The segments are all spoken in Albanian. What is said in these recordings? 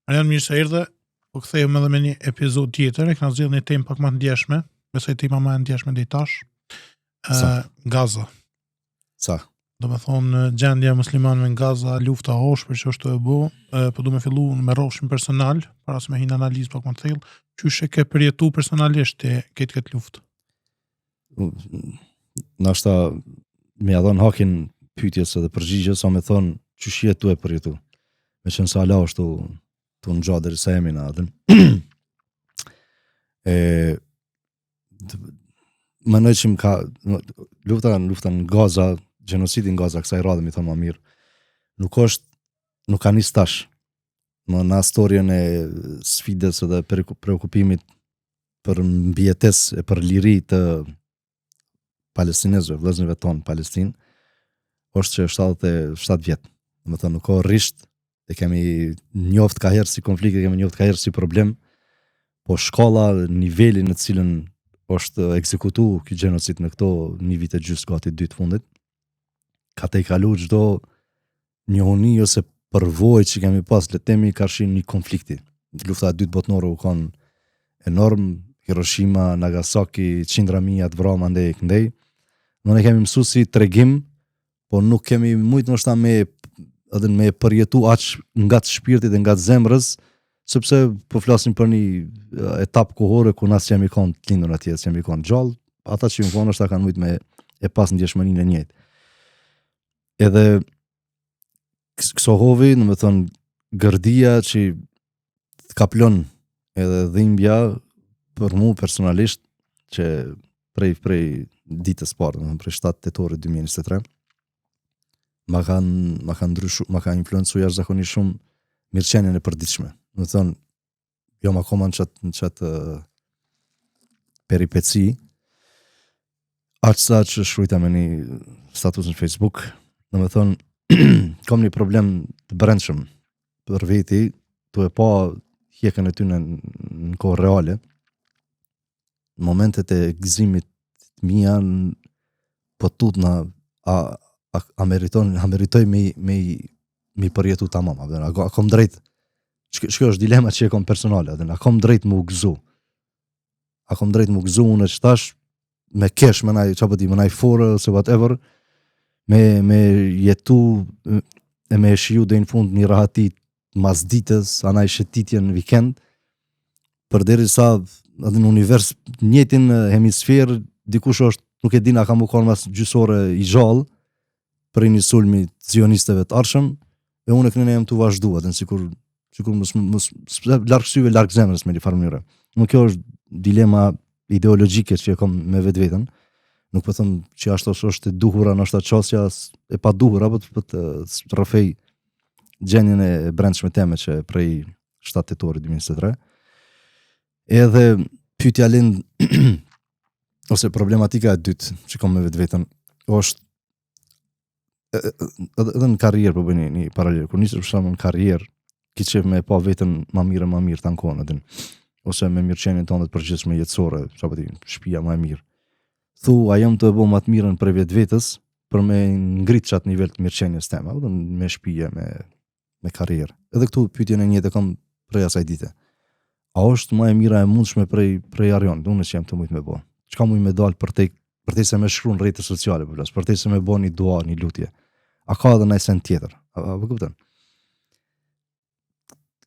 Arjan, mirë se erdhe, po kthehemi edhe me një epizod tjetër, e kanë zgjedhur një temë pak më të ndjeshme, besoj tema më e ndjeshme deri tash. Gaza. Sa? Do me thonë gjendja e muslimanëve në Gaza, lufta hoshpër që është e bu, po du me fillu me rrofshin personal, para se me hinë analizë pak më të thellë, qysh e ke përjetu personalisht e këtë luftë? Nashta me adhon hakin pyetjes edhe përgjigjes, sa me thonë qysh je tu e përjetu. Me qenë sa ala është tu në gjatë deri sa jemi na atë. Mënoj që më ka lufta në Gaza, gjenocidi në Gaza, kësaj radhe mi thonë më mirë, nuk ka nis tash. Në historien e sfidës edhe preokupimit për mbijetesë e për liri të palestinezëve, vëllezërve tonë Palestinë, është që 77 vjet. Do të thonë nuk ka rrisht, e kemi njoft ka herë si konflikt, kemi njoft ka herë si problem, po shkolla, niveli në cilën është ekzekutu ky gjenocid në këto një vit e gjysmë gati 2 të fundit, ka te i kalu çdo njohuni ose përvojë që kemi pas le temi karshin një konflikti. Lufta e dytë botnore u kon enorm, Hiroshima, Nagasaki, qindra mijë të vrarë andej këndej. Ne kemi mësuar si tregim, po nuk kemi mujt ndoshta me përjetu aq nga të shpirtit dhe nga të zemrës, sepse po flasim për një etapë kohore ku na jemi kanë të lindur atje, jemi kanë gjallë, ata që më vonë është kanë mujt me e pas ndjeshmërinë e njëjtë. Edhe kësohovi, në me thonë, gërdia që të kaplon edhe dhimbja për mu personalisht, që prej ditës parë, prej 7 tetorit 2023, ma ka influencu jashtëzakonisht shumë mirëqenien e përditshme. Do të thonë, jo ma koma në qatë peripeci, aq sa që shkruajta me një status në Facebook, do të thonë, kam një problem të brendshëm për veti, tu e pa hjekën e ty në kohë reale, në momentet e gëzimit mia, po tutna a meritoj me përjetu tamam, a kom drejt, shkjo është dilema që e kom personale, a kom drejt më u gëzu, unë e qëtash, me kesh, me naj fore, ose whatever, me jetu, e me shiju dhe në fund një rahatit mas ditës, anaj shëtitje në vikend, për deri sa në univers njëtin hemisferë, dikush është, nuk e dina ka më konë mas gjysore i gjallë, për një sulmi zionistëve të arshëm, e unë e kënën e jem të vazhdu, atë në sikur larkë syve, larkë zemrës me një farë mënyre. Nuk kjo është dilema ideologjike që e kom me vetë, nuk po them që ashtu është e duhura, nështë atë qasja e pa duhura, për të rrëfej gjenjen e brendshme teme që prej 7 tetorit 2023. Edhe pyetja lind ose problematika e dytë që kom me vetë, është edhe në karrierë po bëj një paralel. Kur nisë për shembull në karrierë, ki qef me pa vetën ma mirë të ankonë, ose me mirëqenien tonë të përgjithshme jetësore, shtëpia më e mirë. Thu, a jam të bëj më të mirën për vetës për me ngrit çat nivel të mirëqenies tema, me shtëpi, me karrierë. Edhe këtu pyetjen e njëjtë kam prej asaj dite. A është më e mira e mundshme prej Arjan, unë që jam të mujt me bë. Çka muj me dal për te se me shkruan rrjetet sociale, për te se me bë një dua, një lutje. A ka edhe një sen tjetër? A kupton?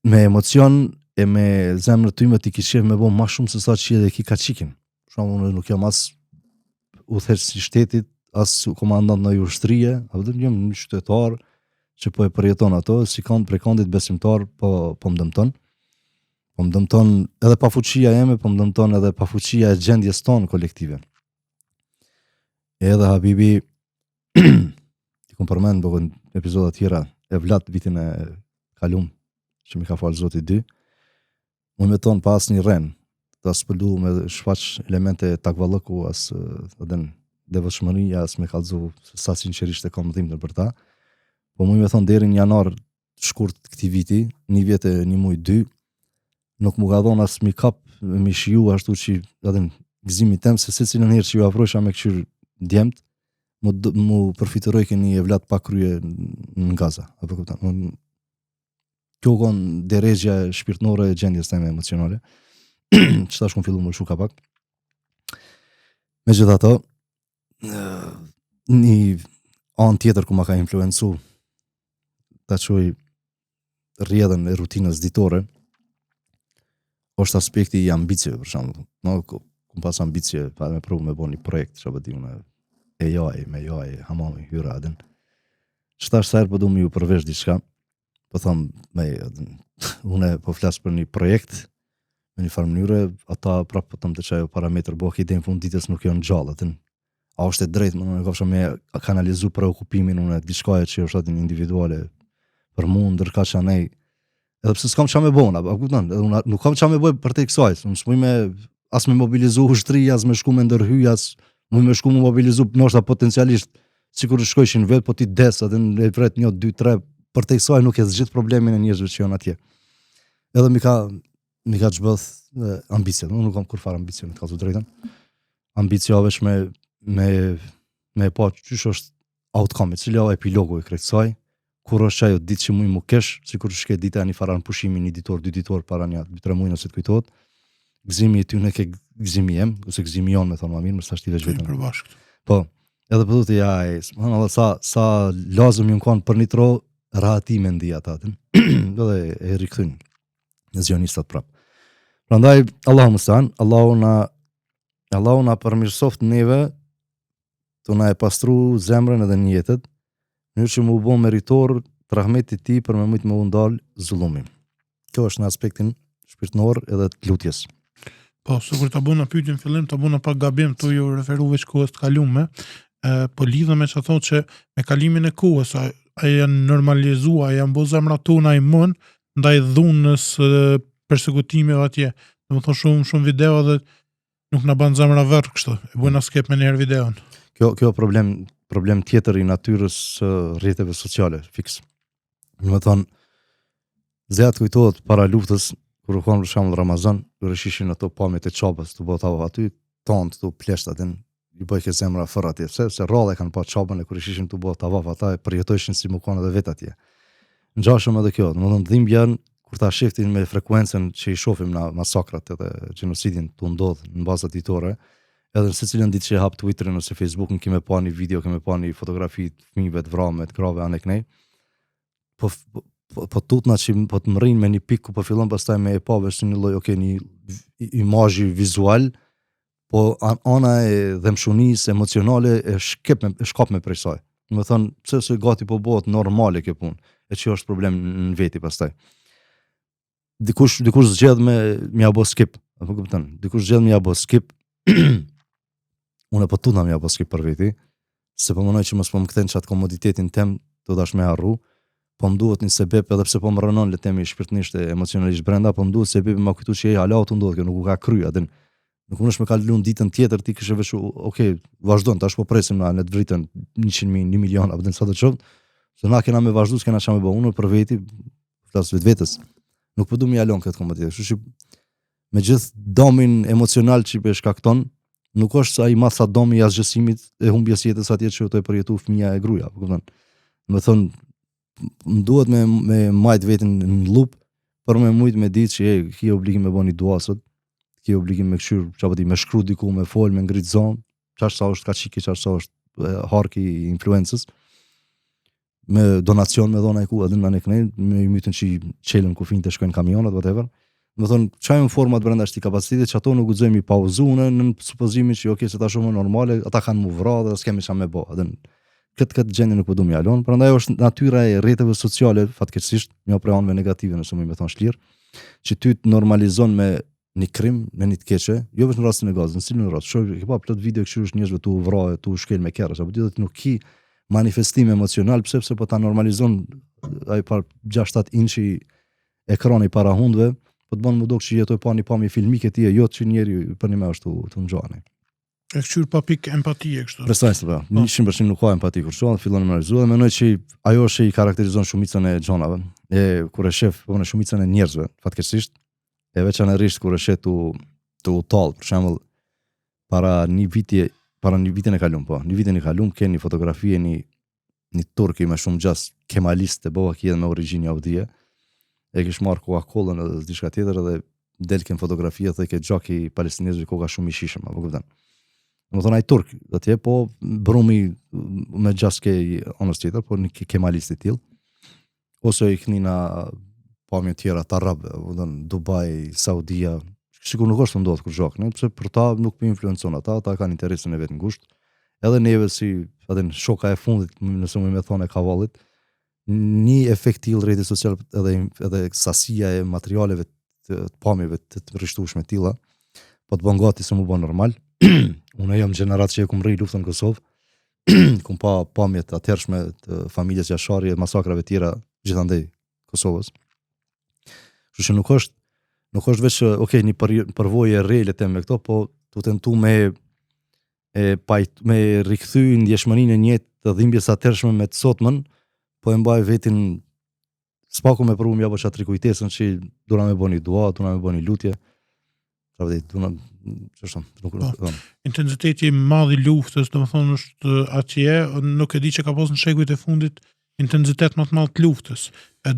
Me emocion e me zemrën tyme ti kishef me bë më shumë se sa që edhe ki ka qikin. Për shembull, unë nuk jam as udhëheqës i shtetit, as komandant në ushtrie, jam një qytetar që po e përjeton ato, si kanë prej këndit besimtar, po më dëmton. Po më dëmton edhe pa fuqia jeme, po më dëmton edhe pa fuqia e gjendjes tonë kolektive. Edhe Habibi, ti kom përmend bëgën epizodat tjera, e vlat vitin e kalum, që mi ka falë Zoti 2, më me tonë pas një ren, të spëllu me shfaq elemente takvallëku, as devotshmëria, as me kallëzu sa sinqerisht e kam dhimbje për ta, po më me thonë deri në janar shkurt këtij viti, një vjet e një muj 2, nuk më ka dhënë as mi kap, mi shiju ashtu që edhe gëzimi tem, se secilën herë që ju afrohesha me këshir djemt, mu përfituroj këni e vlat pa krye në Gaza. Apo kupton? kjo konë deregja shpirtnore e gjendjes teme emocionale. Që tash kom fillu më shuka pak. Me gjitha to, një anë tjetër ku ma ka influencu ta quj rrjedhën e rutinës ditore, është aspekti i ambicjeve, për shembull. No, kom pas ambicje, pa me provu me bo një projekt, që bëti unë me AI, hamami, hyra adin. Që tash sa herë po du me ju përvesh diçka, po thom, une po flas për një projekt, në një farë mënyre, ata prapë po thom të çajo parametër, bo ki në fund ditës nuk janë gjallë, atin. A është e drejtë, më në kafsha me kanalizu preokupimin unë diçkaje që është atin individuale për mu, ndërka që anej, edhe pse s'kam qa me bona, nuk kam qa me boj për te i kësaj, s'muj me as me mobilizu ushtri, as me shku me ndërhy, as muj me shku me mobilizu nështë potencialisht, sikur shkojshin vetë, po ti des, atë në vret 1, 2, 3, për te i kësaj nuk e zgjith problemin e njerëzve që janë atje. Edhe mi ka çbëth ambicje, nuk kam kur farë ambicje, në të kazu drejten. Ambicje avesh me pa qysh është outcome, cili o epilogu e krejtë saj, kur është qajo ditë që muj mu kesh, sikur shke dita një faran pushimi, 1 ditor, 2 ditor, para një 3 muj nëse të kujtohet, gëzimi i ty në ke gëzimi jem, ose gëzimi jonë me thonë ma mirë, më s'ashti veç vetëm. Po, edhe për dhëtë sa lazëm ju në konë për një tro, rahati me ndi ata, edhe e rikëthyn, në zionistat prapë. Prandaj, Allahu mustan, Allahu na përmirësoft neve, të na e pastru zemrën edhe njetet, në që mu bo meritor të rahmetit ti për me mujtë me undal zullumi. Kjo është në aspektin shpirtnor edhe të lutjes. Po, sikur ta bëna pyetjen fillim, ta bëna pak gabim tu ju referu veç kohës të kalume, po lidhëm me që thotë që me kalimin e kohës, a janë normalizuar, a janë bo zemra tona i mën, ndaj dhunës persekutimeve atje. Dhe më thonë shumë video dhe nuk na ban zemra vërë kështu, e bujna skep me njerë videon. Kjo problem tjetër i natyrës rrjeteve sociale, fiks. Në më thonë, zjat kujtohet para luftës, kur u konë për shembull Ramazan, kur ishin ato pamjet e çapës, tu botava aty, tonë tu pleshtat, i bëj ke zemra fër atje, se rrallë kanë pa çapën e kur ishin tu botava, ata e përjetojshin si më konë edhe vet atje. Ngjashëm edhe kjo, domethënë dhimbjen kur ta shiftin me frekuencën që i shohim na masakrat edhe gjenocidin tu ndodh në bazat ditore, edhe në secilën ditë që e hap Twitterin ose Facebookun kime pa një video, kime pa një fotografi të fëmijëve të vrarë me të grave anë kënej. Po tutna që po të mrin me një pikë ku po fillon pastaj me e pa vesh një lloj një imazh vizual, po ana e dhemshunisë emocionale e shkap me prej saj. Do të thonë pse se gati po bëhet normale kjo punë, e që është problem në veti pastaj. Dikush zgjedh me ja bë skip, apo kupton? Dikush zgjedh me ja bë skip. Unë po tutna me ja bë skip për veti, se po mënoj që mos po më kthen çat komoditetin tem, do dash me harru. Po më duhet një sebeb, edhe pse po më rënon le temi shpirtnisht e emocionalisht brenda, po më duhet sebebi ma kujtu që hala të ndodhë, kjo nuk u ka kry, atin nuk unë është me kalu në ditën tjetër, ti kështë vesh, vazhdojnë, tash po presim na, në të vritën 100.000, 1 milion, apo sa të qovët, se na kena me vazhdu, s'kena qa me bo, unë për veti, flasë vetës, nuk përdu mi alon këtë komoditet, kështu që me gjithë domin emocional që i shkakton, nuk është ai masa domi i asgjësimit e humbjes jetës atje që të përjetu fëmia e gruaja, apo kupton? Do të thonë më duhet me majt vetin në lup për me mujt me ditë që ki obligim me bo një duasët, ki obligim me këshyr, me shkru diku, me fol, me ngrit zonë, qash sa është kaqiki, qash sa është harki i influencës, me donacion me dhona e ku, edhe në në kënej, me i mytën që i qelën ku finë të shkojnë kamionat, whatever. Me thonë, qajmë format brenda shti kapacitetit që ato nuk guxojmë i pauzune në supozimin që se ta shumë normale, ata kanë mu vra dhe s'kemi qa me bo, edhe këtë gjendje nuk po du mi alon, prandaj është natyra e rrjeteve sociale, fatkeqësisht, një prej anëve negative nëse më thon shlir, që ty të normalizon me një krim, me një të keqe, jo vetëm në rastin e gazit, në cilën rast. Shoh ke pa plot video që është njerëzve tu vrarë, tu shkel me kerrës, apo ti nuk ki manifestim emocional, pse po ta normalizon ai par 6-7 inchi ekrani para hundëve, po të bën më duk që jetoj pa një pamje filmike ti, jo që njeri për një më ashtu të ngjani. E këshyr pa pikë empatie kështu. Precisë, po. 100% nuk ka empati kur çon, fillon të analizohet dhe mendoj që ajo është i karakterizon shumicën e xhonave. Kur e shef, po në shumicën e njerëzve, fatkeqësisht, e veçanërisht kur e sheh tu tall, për shembull, para një vitin e kalum, po. Një vitin e kalum ke një fotografi e një turki me shumë gjas kemalist të bëva kia me origjinë audie. e kish marrë Coca-Colën edhe diçka tjetër edhe del ken fotografia dhe ke gjoki palestinezëve koka shumë i shishëm, apo kupton. Më thonë ai turk, atje po brumi me gjaske anës tjetër, po një kemalist i tillë. Ose i knina pamje tjera të arabë, Dubai, Saudia, sikur nuk është të ndodhë kur zhokë, pse për ta nuk më influencon ata kanë interesin e vetë në gusht. Edhe neve si shoka e fundit, nëse më thonë e kavallit, një efekt tillë rrjeti social edhe sasia e materialeve të pamjeve të rishtueshme tilla, po të bën gati se më bën normal. Unë jam gjenerat që e kum rri luftën në Kosovë, kum pa pamjet atëhershme të familjes Jashari e masakrave tjera gjithandej Kosovës. Kështu që nuk është veç një përvojë e rrejle të me këto, po tu tentu me rikthy ndjeshmërinë e njëjtë të dhimbjes atëhershme me të sotmën, po e mbaj vetin spaku me provu m'jap çat rikujtesën që dura me bëni dua, dura me bëni lutje. Intensiteti i madh i luftës, domethënë është atje, nuk e di që ka pas në shekujt e fundit intensitet më të madh të luftës.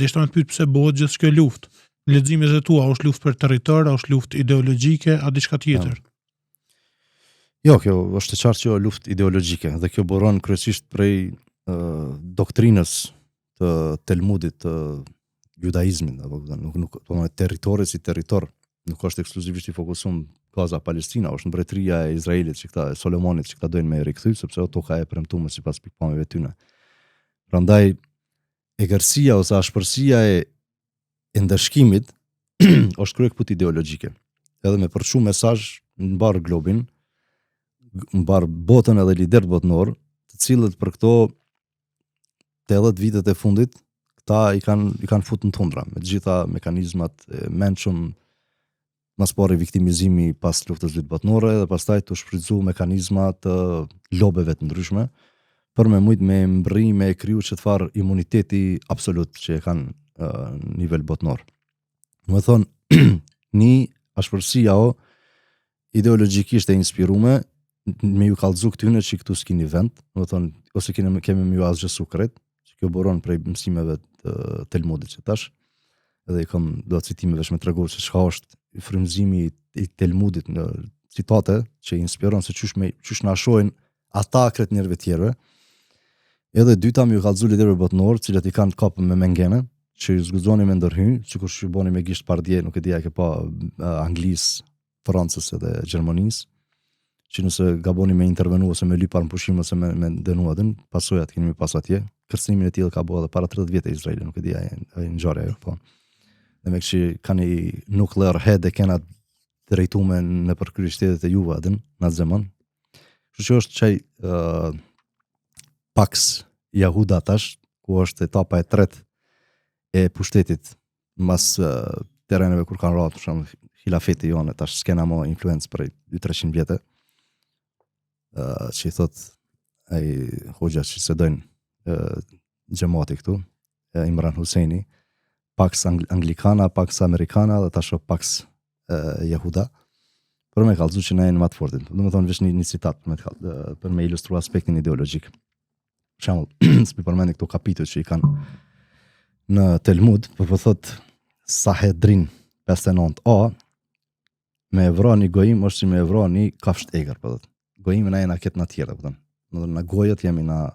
Deshta me të pyet pse bëhet gjithë kjo luftë. Në leximet e tua, është luftë për territor, është luftë ideologjike, a diçka tjetër? Jo, kjo është e qartë që është luftë ideologjike dhe kjo buron kryesisht prej doktrinës të Talmudit të judaizmin, apo nuk territori si territor, nuk është ekskluzivisht i fokusuar Gaza Palestina, është mbretëria e Izraelit që këta e Solomonit që këta dojnë me rikthy, sepse ato ka e premtuar sipas pikpamjeve tyne. Prandaj egërsia ose ashpërsia e ndëshkimit është kryekput ideologjike. Edhe me përçu mesazh në mbar globin, mbar botën edhe lider botnor, të cilët për këto 80 vitet e fundit këta i kanë futur në tundra me të gjitha mekanizmat e mençur, mas pari viktimizimi pas luftës dytë botnore dhe pastaj të shfrytzu mekanizma të lobeve të ndryshme për me mujt me mbri, me kriju çfarë imuniteti absolut që e kanë në nivel botnor. Do të thonë një ashpërsia ideologjikisht e inspiruar me ju kallëzu këtyne që këtu s'kini vend, do të thonë ose kemi më ju asgjë sekret, që kjo buron prej mësimeve të Talmudit që tash, edhe i kam do citimeve që më tregon se çka është frymëzimi i Talmudit në citate që inspiron se çysh na shohin ata kretnjerëve tjerëve. Edhe dyta më ju kallëzu liderëve botnor, të cilët i kanë kapën me mengene, që ju zguzoni me ndërhyj, sikur që bëni me gisht pardje, nuk e di a ke pa Anglisë, Francës edhe Gjermanisë, që nëse gaboni me intervenu ose me lypar në pushim ose me dënu atën, pasojat keni me pas atje. Kërcënimin e tillë ka bëu edhe para 30 vjet e Izraelit, nuk e di ai ngjarje ajo, po. Dhe me kështu kanë nuclear head e kena drejtuar në përkryer shtetet e juve atën në atë zaman. Kështu që është çaj Pax Yahuda tash, ku është etapa e tretë e pushtetit mas terreneve kur kanë rrahur për shembull hilafeti jonë, tash s'kena më influencë për 200-300 vjetë. Që i thot ai hoxha që se dojnë gjemati këtu, Imran Husseini, Pax Anglikana, Pax Amerikana dhe tash Pax Yahuda, për me kallëzu që ne në matë fortin. Do me thonë vesh një citat për me ilustru aspektin ideologjik. Për shembull, s'pi përmeni këto kapitujt që i kanë në Talmud, po thot Sahedrin 59a, me evra një gojim është si me evra një kafsht egër, po thot. Gojimin ai na ket na tjetër, po thon. Në gojët jemi na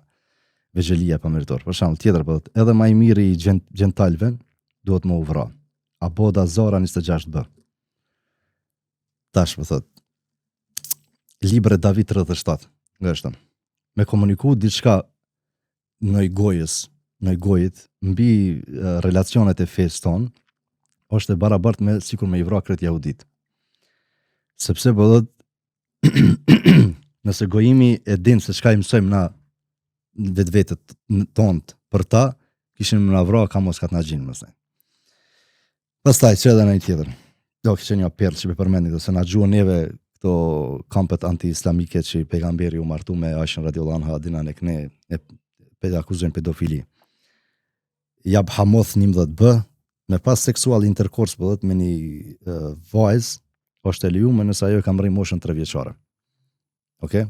veçelia pa meritor. Për shembull, tjetër po thot, edhe më i miri i gjentalëve duhet më uvra. Aboda Zora 26b. Tash po thot, Libre David 37, nga është. Me komuniku diçka në gojit, mbi relacionet e fesë tonë, është e barabartë me sikur me i vra kret jahudit. Sepse po thot, nëse gojimi e din se çka i mësojmë na vetvetet tonë për ta, kishin më na vra ka mos kat na gjin mëse. Pastaj që edhe në tjetër. Do kishte një apel që më përmendni se na gjuan neve këto kampet anti-islamike që pejgamberi u martu me Aishën radhiyallahu anha dinan e këne e akuzojnë pedofili. Jab Hamoth 11b, me pas seksual interkurs bëhet me një vajzë, është e lejuar nëse ajo ka mërri moshën 3 vjeçare. Okej?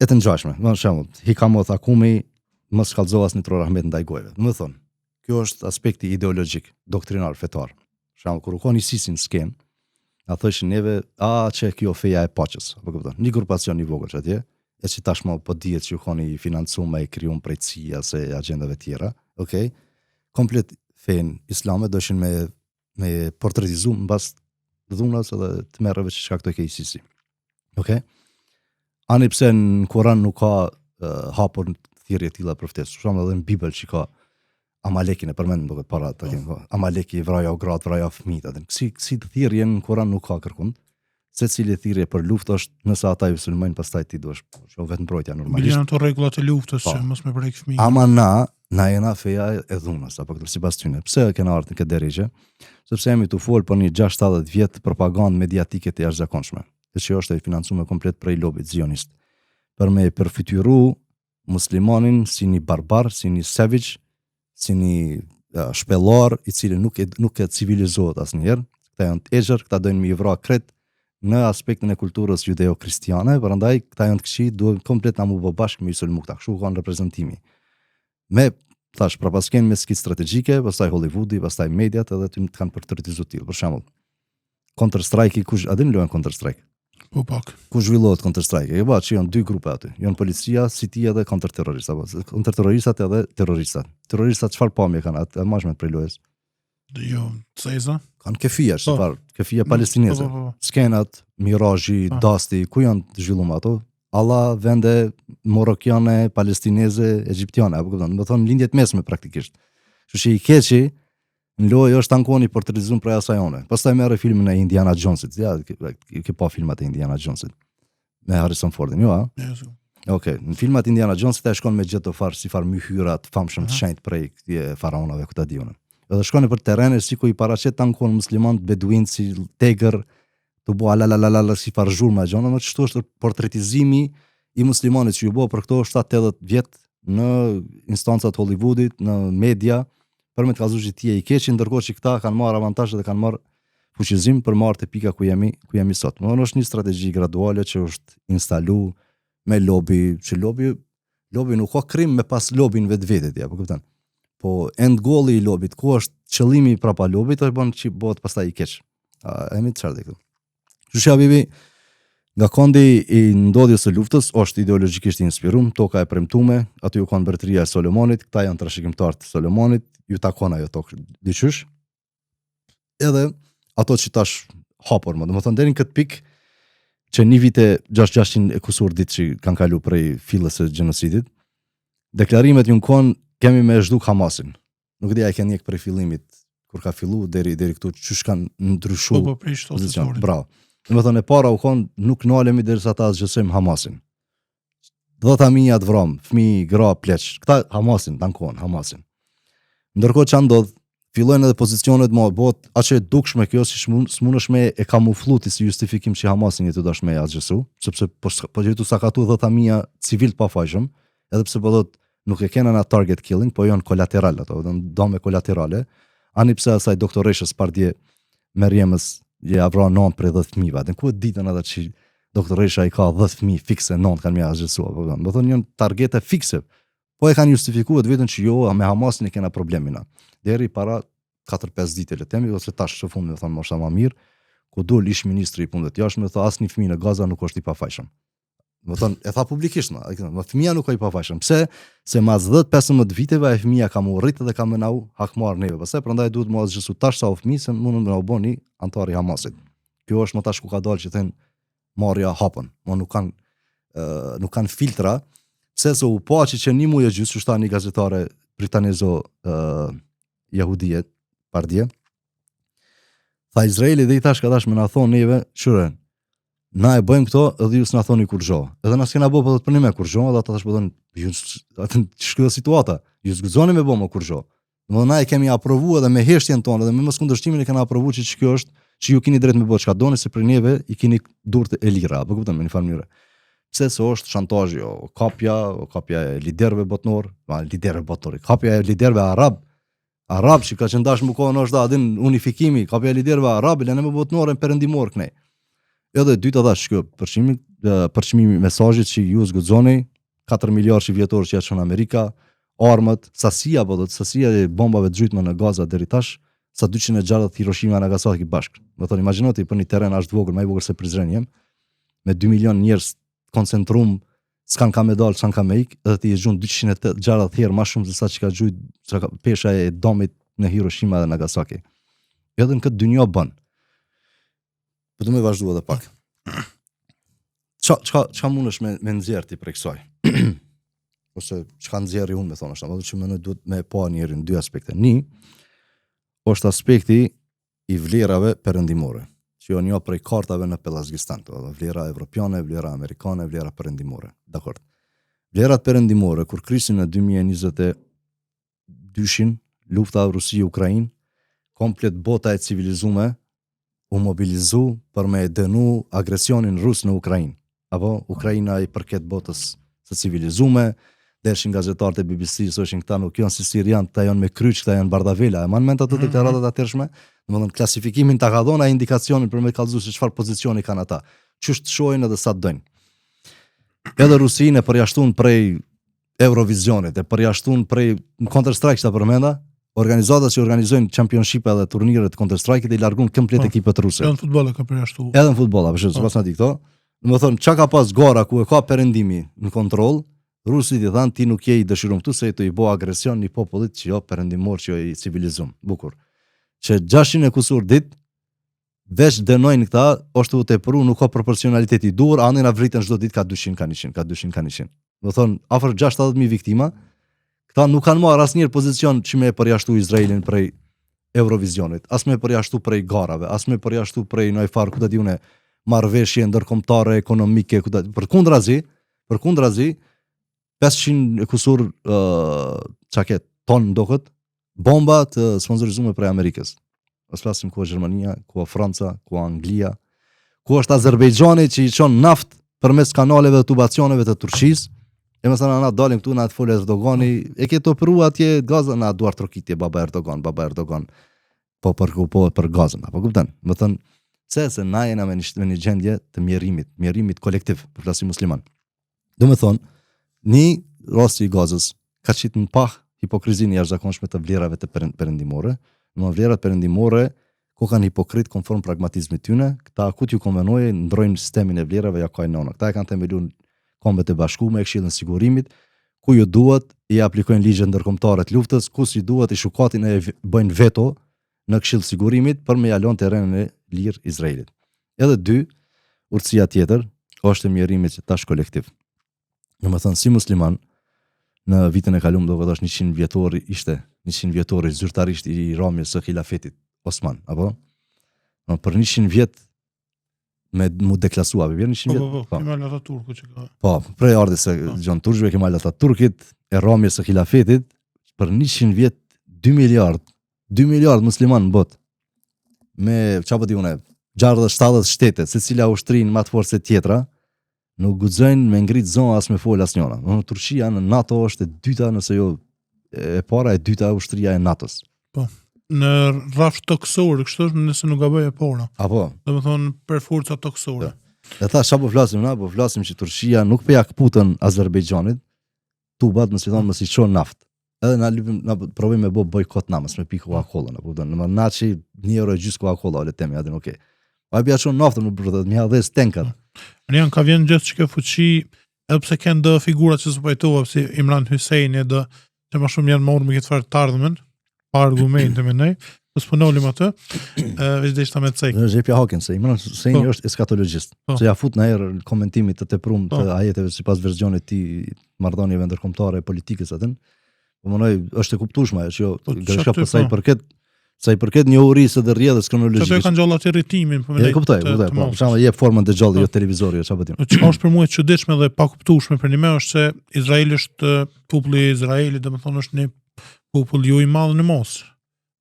E të ngjashme, për shembull, Hikamoth Akumi mos kallëzo asnjë tro rahmet ndaj gojëve. Do të thonë, kjo është aspekti ideologjik, doktrinar, fetar. Për shembull, kur u koni ISIS-in sken, a thoshin neve, që kjo feja e paqes, apo kupton? Një grupacion i vogël atje, e që tashmë po dihet që u koni financuar me krijuar prej CIA se agjendave tjera, okay? Komplet fen islame doshin me portretizu mbas dhunës edhe të merreve që shkaktoi ke ISIS-i. Okay? Ani pse në Kur'an nuk ka hapur thirrje të tilla për ftesë. Për shembull edhe në Bibël që ka Amalekin e përmend duket para ta kemi. Amaleki vraja o gratë, vraja fëmijët atë. Si thirrje në Kur'an nuk ka kërkund. Secili thirrje për luftë është nëse ata ju sulmojnë pastaj ti duhesh vetëm mbrojtja normalisht. Janë ato rregullat e luftës që mos me prek fëmijë. Ama na jena feja e dhunës apo këtë sipas tyne. Pse kena ardhur në këtë drejtë? Sepse jemi tu fol për një 6-70 vjet propagandë mediatike të jashtëzakonshme, që është e financuar komplet prej lobit zionist, për me përfytyru muslimanin si një barbar, si një savage, si një shpellar i cili nuk e civilizohet asnjëherë. Këta janë të egjër, këta dojnë me i vra kret në aspektin e kulturës judeo-kristiane, prandaj këta janë të këqij, duhen komplet na mu bë bashkë me sulmu këta, kështu kanë reprezentimi. Me thash prapasken me skicë strategjike, pastaj Hollywoodi, pastaj mediat edhe të kanë portretizuar tillë. Për shembull, Counter-Strike, kush a din luajn Counter-Strike? Po pak. Ku zhvillohet Counter-Strike? E që janë dy grupe aty. Janë policia, CT dhe counter-terroristë, apo counter-terroristat edhe terroristat. Terroristat çfarë pamje kanë atë? E mashme prej lojës. Jo, Ceza. Kanë kefia, çfarë? Kefia palestineze. Skenat, Mirazhi, Dusty, ku janë të zhvilluar ato? Allah vende morokiane, palestineze, egjiptiane, apo kupton? Do të thonë lindjet mesme praktikisht. Kështu që i keqi në lojë është tankoni portretizuar prej asajone. Pastaj merre filmin e Indiana Jonesit. Ja, ke pa filmat e Indiana Jonesit me Harrison Fordin, jo a? Okej, në filmat Indiana Jonesit ai shkon me gjeto si far myhyrat famshëm të shenjtë prej faraonave ku ta diun. Edhe shkon për terrene siku i paraqet tankon musliman beduin si tegër të bua la si far zhurma gjona, më çështu është portretizimi i muslimanit që ju bë për këto 70-80 vjet në instancat Hollywoodit, në media, për me të kallëzuar që ti e i keqi, ndërkohë që këta kanë marrë avantazhe dhe kanë marrë fuqizim për marrë të pika ku jemi sot. Më është një strategji graduale që është instalu me lobby, që lobby nuk ka krim me pas lobbyn vetvetet, ja, po kupton. Po end goali i lobbyt, ku është qëllimi prapa lobbyt, ai bën që bëhet pastaj i keq. Emi çfarë këtu. Kështu bibi, nga kondi i ndodhjes së luftës është ideologjikisht inspiruar, toka e premtuar, aty u kanë mbretëria e Solomonit, këta janë trashëgimtar të Solomonit, ju takon ajo tokë dyqysh. Edhe ato që tash hapur, domethënë deri në këtë pikë që një vite 600 e kusur ditë që kanë kalu prej fillës së gjenocidit, deklarimet ju kanë kemi me zhduk Hamasin. Nuk di a e kanë njëk prej fillimit kur ka fillu deri këtu çysh kanë ndryshuar pozicion. Bravo. Domethënë e para u kon nuk nalemi derisa ta zgjësojmë Hamasin. 10.000 të vrom, fëmijë, gra, pleq. Këta Hamasin tankon Hamasin. Ndërkohë që ndodh, fillojnë edhe pozicionet më bëhet aqe dukshme kjo si s'munësh me e kamufluti si justifikim që Hamasin jetu dash me asgjësu, sepse po jetu sakatu 10.000 civil të pafajshëm, edhe pse po thot nuk e kena na target killing, po janë kolateral ato, dome kolaterale. Ani pse asaj doktoreshës pardje Merjemës je avra 9 prej 10.000, atë ku ditën edhe që doktoresha i ka 10.000 fikse 9 kanë me asgjësu, do thonë janë targete fikse. Po e kanë justifikuar vetëm që jo me Hamasin e kena problemin. Deri para 4-5 ditë le temi ose tash në fund më thonë mosha më mirë, ku dol ish ministri i punëve të jashtme tha asnjë fëmijë në Gaza nuk është i pafajshëm. Do thonë e tha publikisht më fëmia nuk ka i pafajshëm. Pse? Se mas 10-15 viteve ai fëmia ka morrit dhe ka mënau hakmar neve. Pastaj prandaj duhet mos asgjësu tash sa u fëmijë se mundun të na u bëni antar i Hamasit. Kjo është më tash ku ka dalë që thënë marrja hapën. Nuk kanë filtra. Pse se u pa që një muaj e gjysmë, që shta një gazetare britanezo jahudije, pardje, tha Izraeli dhe i thash ka tash me na thonë neve, shure, na e bëjmë këto edhe ju s'na thoni kur gjo. Edhe na s'kena bo për të përni me kur gjo, edhe ata tash bëdhen, atë shkëve situata, ju s'gëzoni me bo më kur gjo. Në na e kemi aprovu edhe me heshtjen tonë, edhe me mos kundërshtimin e kena aprovu që kjo është, që ju kini drejt me bo qka doni, se për neve i kini durët e lira, për kuptën me një farë mënyre. Pse se është shantazhi, kapja e liderëve botnor, kapja e liderëve arab që ka qëndash më kohën është da adin unifikimi, kapja e liderëve arab, lene më botnore në perëndimor kënej. Edhe dyta da shkjo, përqimimi mesazhit që ju zgudzoni, 4 miliard që vjetor që jetë në Amerika, armët, sasia e bombave të gjujtme në Gaza deri tash, sa 260 Hiroshima e Nagasaki bashkë. Do thonë imagjinoti për një terren as të vogël, më i vogël se Prizren jem, me 2 milion njerëz koncentrum, s'kan ka me dal, s'kan ka me ik, edhe ti e gjun 260 herë më shumë se sa që ka gjujt pesha e domit në Hiroshima dhe Nagasaki. Edhe në këtë dynjë bën. Po do më vazhdoj edhe pak. Çka mundesh me nxjerr ti prej kësaj? Ose çka nxjerri unë me thonë ashtu, por që më duhet me pa njërin dy aspekte. Një është aspekti i vlerave perëndimore, që janë një prej kartave në Pellazgistan, vlera evropiane, vlera amerikane, vlera perëndimore. Dakor. Vlerat perëndimore kur krisin në 2022-shin, lufta Rusi-Ukrainë, komplet bota e civilizuar u mobilizu për me dënu agresionin rus në Ukrainë. Apo Ukraina i përket botës së civilizuar, deshin gazetarët e BBC-s, thoshin këta nuk janë si sirian, këta janë me kryq, këta janë bardavela. E mend ato deklaratat atërshme, domethënë klasifikimin ta ka dhënë ai indikacionin për me kallëzuar se çfarë pozicioni kanë ata. Çu të shohin edhe sa dojnë. Edhe Rusinë e përjashtun prej Eurovisionit, e përjashtun prej Counter Strike që ta përmenda, organizatat që organizojnë championship edhe turniret të Counter Strike i largun komplet ekipet ruse. Edhe në futboll ka përjashtuar. Edhe në futboll, apo sipas na di këto. Domethënë çka ka pas gara ku e ka perëndimi në kontroll, rusit i thanë ti nuk je i dëshiruar këtu se i bo agresion një popullit që jo perëndimor, që jo i civilizum. Bukur. Që 600 e kusur dit veç dënojnë këta, është të tepru, nuk ka proporcionalitet i duhur, anë na vriten çdo ditë ka 200 ka 100, ka 200 ka 100. Do thonë afër 60.000 viktima, këta nuk kanë marrë asnjëherë pozicion që me përjashtu Izraelin prej Eurovisionit, as me përjashtu prej garave, as me përjashtu prej një far ku ta di unë marrëveshje ndërkombëtare ekonomike, ku ta përkundrazi 500 e kusur çaket ton dohet bomba të sponsorizuar prej Amerikës. Mos flasim ku Gjermania, ku Franca, ku Anglia, ku është Azerbejxhani që i çon naft përmes kanaleve dhe tubacioneve të Turqisë. E mësana na dalim këtu na të folë Erdogani, e ke të Peru atje Gaza na duar trokitje baba Erdogan. Po për Gazën, apo kupton? Do të thënë se na jena me një gjendje të mjerimit kolektiv, për flasim musliman. Do të thonë një rasti i Gazës ka qitë në pah hipokrizinë e jashtëzakonshme të vlerave të perëndimore, në vlerat perëndimore ku kanë hipokrit konform pragmatizmit tyne, këta akut ju konvenoje ndrojnë sistemin e vlerave ja ka nona. Këta e kanë themeluar Kombet e Bashkuara, Këshillin e Sigurimit, ku ju duhet i aplikojnë ligjet ndërkombëtare të luftës, ku si duhet i shukatin e bëjnë veto në Këshill të Sigurimit për me jalon terrenin e lirë Izraelit. Edhe dy, urtësia tjetër është e mjerimit që tash kolektiv. Domethënë si musliman në vitin e kaluar do të thosh 100 vjetori ishte 100 vjetori zyrtarisht i ramjes së khilafetit Osman, apo? No, për 100 vjet me mu deklasua, vjen 100 vjet. Po, Kemal Atatürku që ka. Po, prej ardhi se Gjon Turqi, Kemal Atatürkit, e ramjes së khilafetit për 100 vjet 2 miliard musliman në botë. Me çfarë di unë, 60-70 shtete, secila ushtrin më të fortë se tjetra, nuk guxojnë me ngrit zonë as me fol asnjëra. Turqia në NATO është e dyta, nëse jo e para e dyta ushtria e NATO-s. Po. Në rrafsh toksor, kështu nëse nuk gaboj e para. Apo. Domethënë për forca toksore. E tha çfarë po flasim na, po flasim që Turqia nuk pe ja kputën Azerbejxhanit, tubat mos i thon mos i çon naft. Edhe na provojmë me bë bojkot namës me pikë Coca-Cola, apo do në naçi 1 euro gjys Coca-Cola le temi atë, okay. A bia çon naftën në bërtet, më hadhes tenkat. Rian ka vjen gjithë që ke fuqi, edhe pse kanë dë figura që s'pajtova si Imran Hysejni edhe që më shumë janë marrë me këtë farë të ardhmen, pa argumente me ne, po s'punolim atë, veç dhe ishta me të cekë. Xhepja Haken, se Imran Hysejni është eskatologjist, se ja fut në herë komentimit të teprum të ajeteve sipas versionit të marrëdhënieve ndërkombëtare politikës atën, po mënoj është e kuptueshme që gjëshka po sa i përket njohurisë dhe rrjedhës kronologjike. Çfarë kanë gjallë atë rritimin, po më kuptoj, po për shembull jep formën të gjallë jo televizori, çfarë bëjmë. Çfarë është për mua e çuditshme dhe pa kuptueshme për një është se Izraeli është populli i Izraelit, domethënë është një popull jo i madh në mos.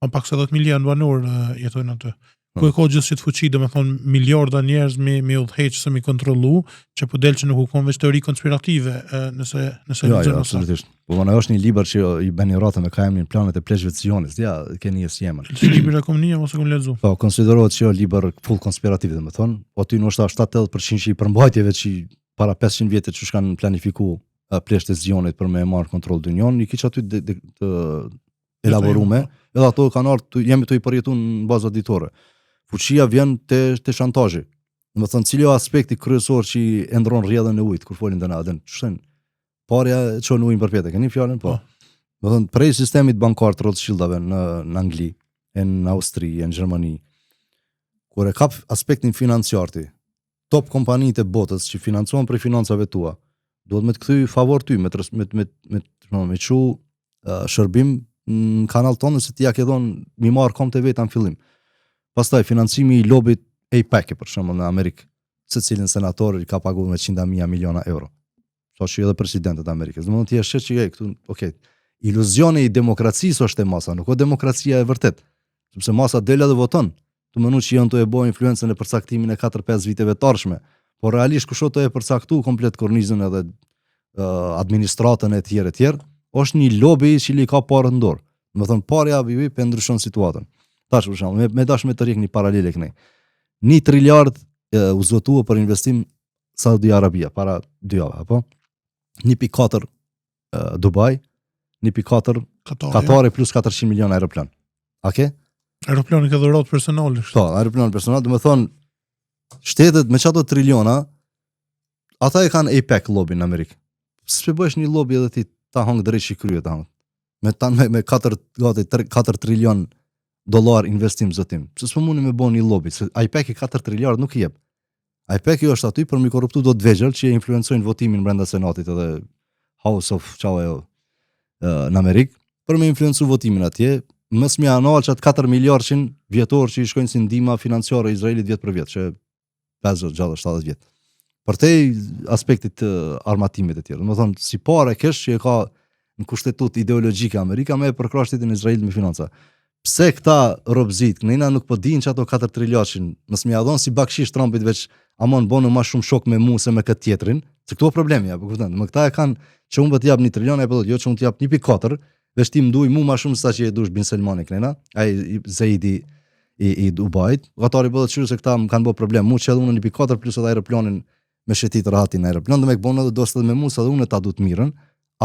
Pak se 10 milionë banor jetojnë aty. Ku e ka gjithë që të fuqi, domethënë miliarda njerëz me udhëheqëse me kontrollu, që po del që nuk u kon veç teori konspirative, nëse jo, absolutisht. Po më është një libër që i bën rrota me kaimin planet e pleshëve të Sionit. Ja, keni Jemen. Si libri e komunia mos e kam lexuar. Po, konsiderohet që libër full konspirativ, domethënë, po ty ndoshta 70% i përmbajtjeve që para 500 vjetë që kanë planifikuar plesht e zionit për me marrë kontroll dynjon, i kiç aty të elaborume, edhe ato kanë ardhur jemi të i përjetun në baza ditore. Fuqia vjen te shantazhi. Do të thënë cili është aspekti kryesor që e ndron rrjedhën e ujit kur folin të na atë. Ç'sen? Parja çon ujin për pjetë, keni fjalën po. Do të thënë prej sistemit bankar të Rothschildave në Angli, në Austri, në Gjermani, kur e kap aspektin financiar ti, top kompanitë e botës që financohen prej financave tua, duhet me të kthy favor ty me çu shërbim në kanal tonë se ti ja ke dhënë mi marr kom të vetë në fillim. Pastaj financimi i lobit AIPAC për shembull në Amerikë, secilin senator i ka paguar me 100.000 miliona euro. Sa që edhe presidentët e Amerikës. Domethënë ti e sheh që këtu, okay, iluzioni i demokracisë është e masa, nuk është demokracia e vërtet. Sepse masa del edhe voton. Tu mënu që janë të e bojë influencën e përcaktimin e 4-5 viteve të ardhshme, por realisht kush të e përcaktu komplet kornizën edhe administratën e tjerë, është një lobi që li ka parë në dorë. Domethënë parja pe ndryshon situatën. Tash për shembull, me dash me të rrik një paralele kënej. 1 triliard u zvotua për investim Saudi Arabia para 2 javë, apo? 1.4 Dubai, 1.4 Katari plus 400 miliona aeroplan. A ke? Aeroplani ka dhurat personale. Po, aeroplan personal, do të thonë shtetet me çato triliona, ata e kanë AIPAC lobby në Amerikë. S'e bësh një lobby edhe ti ta hang drejt shikryet ta hang. Me 4 trilion dollar investim zotim. Pse s'po mundi me bën një lobby, se AIPAC i 4 triliard nuk i jep. AIPAC është aty për mi korruptu do të vegjël që influencojnë votimin brenda senatit edhe House of në Amerikë, për me influencu votimin atje, mës mi anal që atë 4 miliardin vjetor që i shkojnë si ndihma financiare Izraelit vjet për vjet, që 50-70 vjet. Për te aspektit të armatimit e tjerë. Do të thonë, si pare kesh që e ka në kushtetut ideologjike Amerika me përkrashtitin e Izraelit me financa. Pse këta robëzit, nëjna nuk po dinë që ato 4 triliardin, mës mi adhon si bakshish Trumpit veç amon bonë ma shumë shok me mu se me këtë tjetrin, se këto problemi, ja, më këta e kanë që unë bët jap 1 trilion, e pëllot, jo që unë t'jap 1.4, veç ti mduj mu ma shumë sa që e dush Bin Selmani kënena, ai Zaidi i Dubajt, gatari pëllot qyrë se këta më kanë bo problem, mu që edhe unë 1.4 plus edhe aeroplanin me shetit rahatin në aeroplan, dhe me këbonë edhe dost edhe me mu, sa dhe unë ta du të mirën,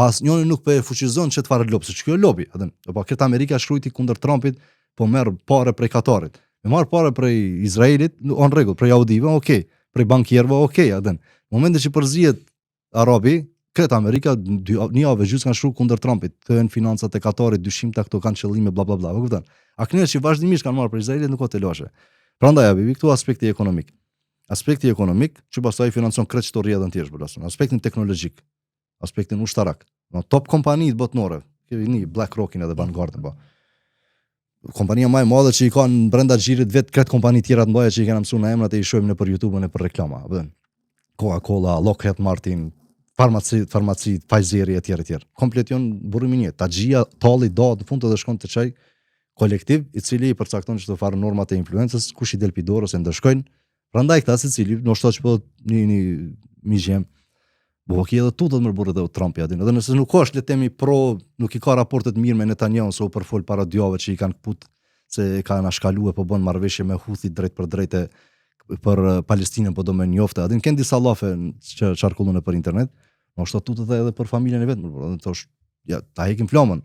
as njoni nuk për e fuqizon që të farë lopë, se që kjo e lobi, po këtë Amerika shkrujti kundër Trumpit, po merë pare prej Katarit, me marë pare prej Izraelit, on regull, prej Audive, okej, prej bankjerve, okej, në momente që përzijet Arabi, këtë Amerika, një ave gjysë kanë shkru kundër Trumpit, këhen financat e Katarit, dyshimta, këto kanë qëllime, bla bla bla, këpëtan. A kënjë që vazhdimisht kanë marë për Izraelit, nuk o të lashe. Prandaj, abibi, këtu aspekti ekonomik. Aspekti ekonomik, që pastaj financon kreç të rrjedhën tjerë zbërlasën. Aspektin teknologjik, aspektin ushtarak. No, top kompanitë botnore, një BlackRockin edhe Vanguardin, po. Kompania më e madhe që i kanë brenda xhirit vet këtë kompani tjera të mëdha që i kanë mësuar në emrat e i shohim në për YouTube-ën e për reklama, apo. Coca-Cola, Lockheed Martin, farmaci, Pfizer e tjerë. Komplet janë burrimi një. Taxhia, talli do në fund të shkon të çaj kolektiv i cili i përcakton çdo farë normat e influencës, kush i del pi dorës e ndeshkojnë. Prandaj këta secili, ndoshta që po një gjem. Po ki edhe tutët më burrë dhe Trumpi aty. Edhe nëse nuk është le temi pro, nuk i ka raportet mirë me Netanyahu se u përfol para djave që i kanë kput se kanë ashkaluar po bën marrëveshje me Houthi drejt për drejtë për Palestinën po do më njoftë. Aty kanë disa llafe që çarkullon për internet. Ndoshta tutët edhe për familjen e vet, më thosh, ja, ta hekim flomën.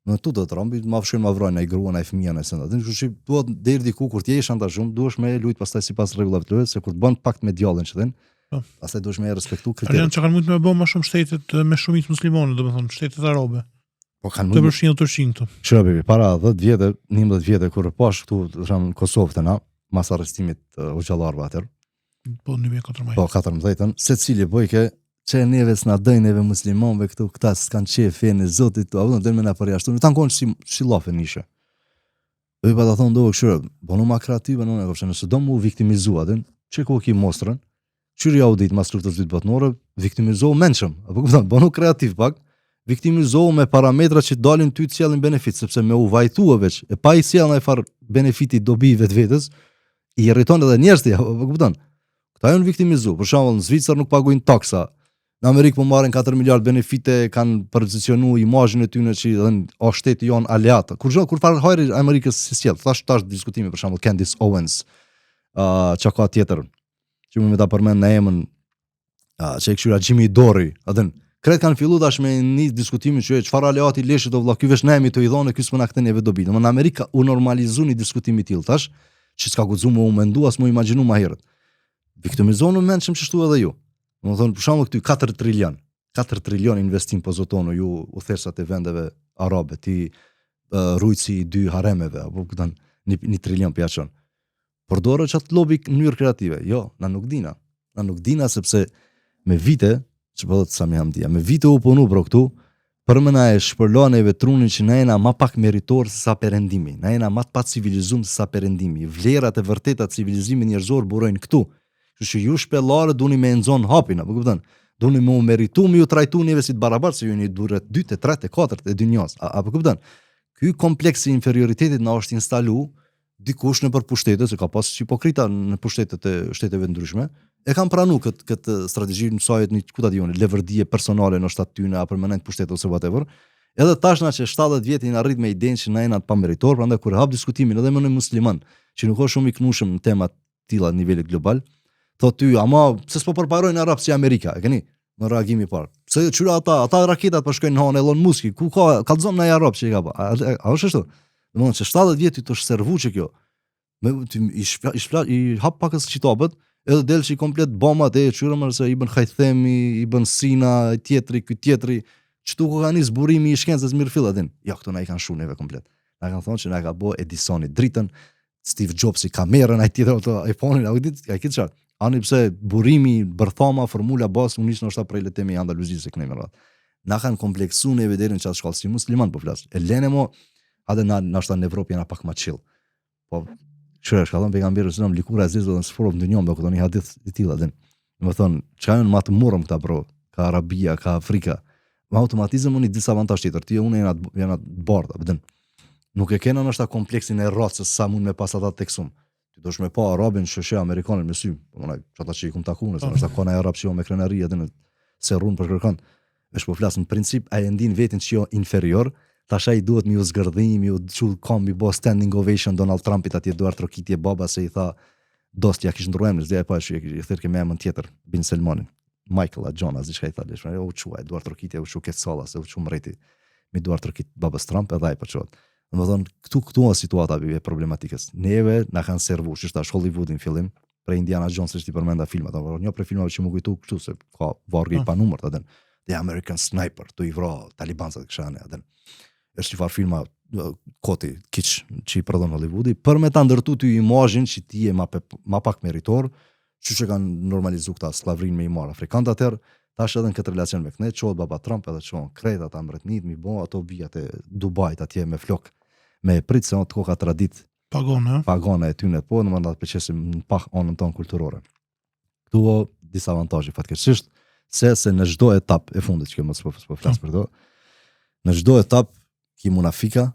Në tutët Trumpi ma fshojnë ma vrojnë ai gruan ai fëmijën ai senda. Aty kush duhet deri diku kur ti je shantazhum, duhesh me lut pastaj sipas rregullave të se kur të bën pakt me djallën që thën. Pastaj duhesh me respektu kriteret. Janë që kanë mund të më bëjnë më shumë shtetet me shumicë muslimane, domethënë shtetet arabe. Po kanë të përfshin Turqinë këtu. Shërbimi para 10 vjetë, 11 vjetë kur pash këtu në Kosovë tani, mas arrestimit Hoxhallarëve atëherë. Po 2014. Po 14-ën, secili bojke që neve s'na dojnë neve muslimanëve këtu, këta s'kan qef fenë e Zotit, apo do më na përjashtu. Nuk tankon si llafe nishe. Do i pa ta thonë do kështu, bënu ma kreative në kupton, nëse do mu viktimizuar, çeko ki mostrën. Qyri audit mas luftës dytë botnore, viktimizohu mençëm, apo kupton, bënu kreativ pak, viktimizohu me parametra që dalin ty të sjellin benefit, sepse me u vajtua veç, e pa i sjell ndaj far benefiti dobi vetvetes, i irriton edhe njerëzit, apo kupton. Këta janë viktimizuar. Për shembull, në Zvicër nuk paguajnë taksa. Në Amerikë po marrin 4 miliard benefite, kanë pozicionuar imazhin e tyre që o shteti jon aleat. Kur fal hajri Amerikës si sjell, tash diskutimi për shembull Candace Owens, çka ka tjetër. Që më ta përmend në emën që e këshyra Jimmy Dore, Kret kanë fillu tash me një diskutimin që çfarë aleati leshit o vlla, ky vesh na jemi të i dhonë, ky s'më na kthen neve dobi. Në Amerika u normalizu një diskutim i tillë tash, që s'ka guxuar më u mendu as më imagjinu më herët. Viktimizonu mendshëm çështu edhe ju. Domethënë për shembull këtu 4 trilion investim po zotonu ju u thersat e vendeve arabe, ti rujtësi i 2 haremeve, apo këtan 1 trilion pjaqon. Përdore që atë lobi në mënyrë kreative. Jo, na nuk dina sepse me vite, që po dhe të Sami Hamdia, me vite u punu pro këtu, për më na e shpërlon e vetrunin që na jena ma pak meritor se sa perendimi, na jena ma të pa civilizum se sa perendimi, vlerat e vërteta civilizimi njerëzor burojnë këtu, që ju shpellare duni me nxon hapin, apo kupton? Duni me u meritu, me ju trajtu njëve si të barabartë, se ju një duret 2, 3, 4 e dynjas, apo kupton? Ky kompleks i inferioritetit na është instalu dikush në për pushtetet, se ka pas hipokrita në pushtetet e shteteve ndryshme, e kam pranu këtë strategji në sajët një kuta dioni, levërdije personale në shtatë tyne, a permanent pushtetet ose whatever, edhe tashna që 70 vjetë në arrit me idenë që na jena të pameritor, prandaj kur hap diskutimin edhe me në musliman, që nuk është shumë i knushëm në temat tilla në nivelit global, thot ty, ama pse s'po përparojnë Arab si Amerika, e keni? Në reagimi parë. Pse qyra ata raketat po shkojnë në hanë Elon Musk, ku ka kallzon në Arab që i ka pa. A është ashtu? Domethënë që 70 vjet të servu që kjo. I hap pakës kitabet, edhe del që i komplet bomat e qyra më se Ibn Haythami, Ibn Sina, ky tjetri, çtu ku kanë zburimi i shkencës mirëfill atin. Jo, këto na i kanë shu neve komplet. Na kanë thonë që na ka bë Edisoni dritën, Steve Jobs i kamerën, ai tjetër ato iPhone-in, ai këtë çfarë. Ani pse burimi, bërthama, formula bazë unë ishte ndoshta prej letemi Andaluzisë kënaj më radh. Na kanë kompleksuar neve deri në çast shkollë si musliman po flas. E lene mo, edhe na ndoshta në Evropë janë pak më chill. Po çfarë ka thënë pejgamberi sallallahu alajhi wasallam likura aziz do të sforov ndonjëm do këto një hadith i tillë atë. Domethënë, çka janë më të murëm këta bro, ka Arabia, ka Afrika. Me automatizëm unë disa avantazh tjetër. Ti unë janë bardha, vëdën. Nuk e kanë ndoshta kompleksin e rrocës sa mund me pas ata teksum. Ti dosh me pa arabin shoqë amerikanin me sy, po mënaj, çata që i kum takuar, se ndoshta kanë arab që me krenari atë në serrun për kërkon. Është po flas në princip ai e ndin vetin që jo inferior, tash ai duhet me u zgërdhim, me u çu kombi bo standing ovation Donald Trumpit atje duart trokitje baba se i tha dost ja kish ndruem, zdaj pa që i thirr ke me emën tjetër Bin Selmanin. Michael Jonas diçka i tha desh, u çuaj duart trokitje u çu ke solla se u çu mreti. Me duart trokit babas Trump edhe ai po çot. Domethënë këtu është situata e problematikës. Neve na kanë servu, që është Hollywoodin fillim, për Indiana Jones është i përmenda filmat, apo një prej filmave që më kujtu këtu se ka vargë i panumërt atë. The American Sniper, tu i vra talibanët kisha ne atë. Është një farë filma koti kiç që i prodhon Hollywoodi, për me ta ndërtu ty imazhin që ti je ma pak meritor, që kanë normalizuar këta slavrin me i marr afrikanët atëherë. Tash edhe në këtë relacion me këne, qohet baba Trump edhe qohet krejt ata mbretnit, mi bo ato vijat e Dubajt atje me flok, me prit se ato ka tradit pagone e tyne, po në mandat përqesim në pak anën tonë kulturore. Këtu o disa avantajë fatkeqësisht, se në çdo etap e fundit që mos po flas për to, në çdo etap ki munafika,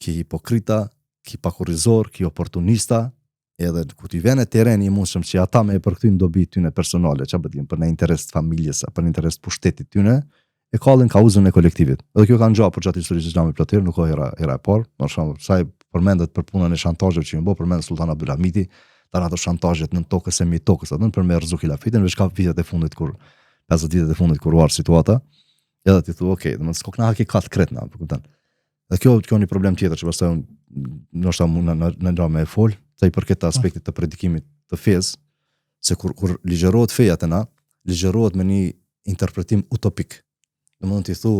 ki hipokrita, ki pakurrizor, ki oportunista, edhe ku t'i vjen tereni i mundshëm që ata me e përkthyn dobi tyne personale, çfarë bëjnë për në interes të familjes, për në interes të pushtetit tyne, e kallin kauzën e kolektivit. Edhe kjo kanë gjatë për gjatë historisë islamit plotëri, nuk ka hera e parë, për shembull, sa i përmendet për punën e shantazheve që i bë, përmend Sultan Abdulhamiti, tani ato shantazhet në tokës e mi tokës, atë për me rrezu khilafitin, veç ka vitet e fundit kur 50 vitet e fundit kur u ardh situata, edhe ti thua, okay, domethënë s'ka këna hakikat kretna, po kupton. Dhe kjo një problem tjetër që pastaj ndoshta mund në ndërme e fol, sa i përket aspektit të predikimit të fesë, se kur ligjërohet feja të na, ligjërohet me një interpretim utopik. Domethënë ti thu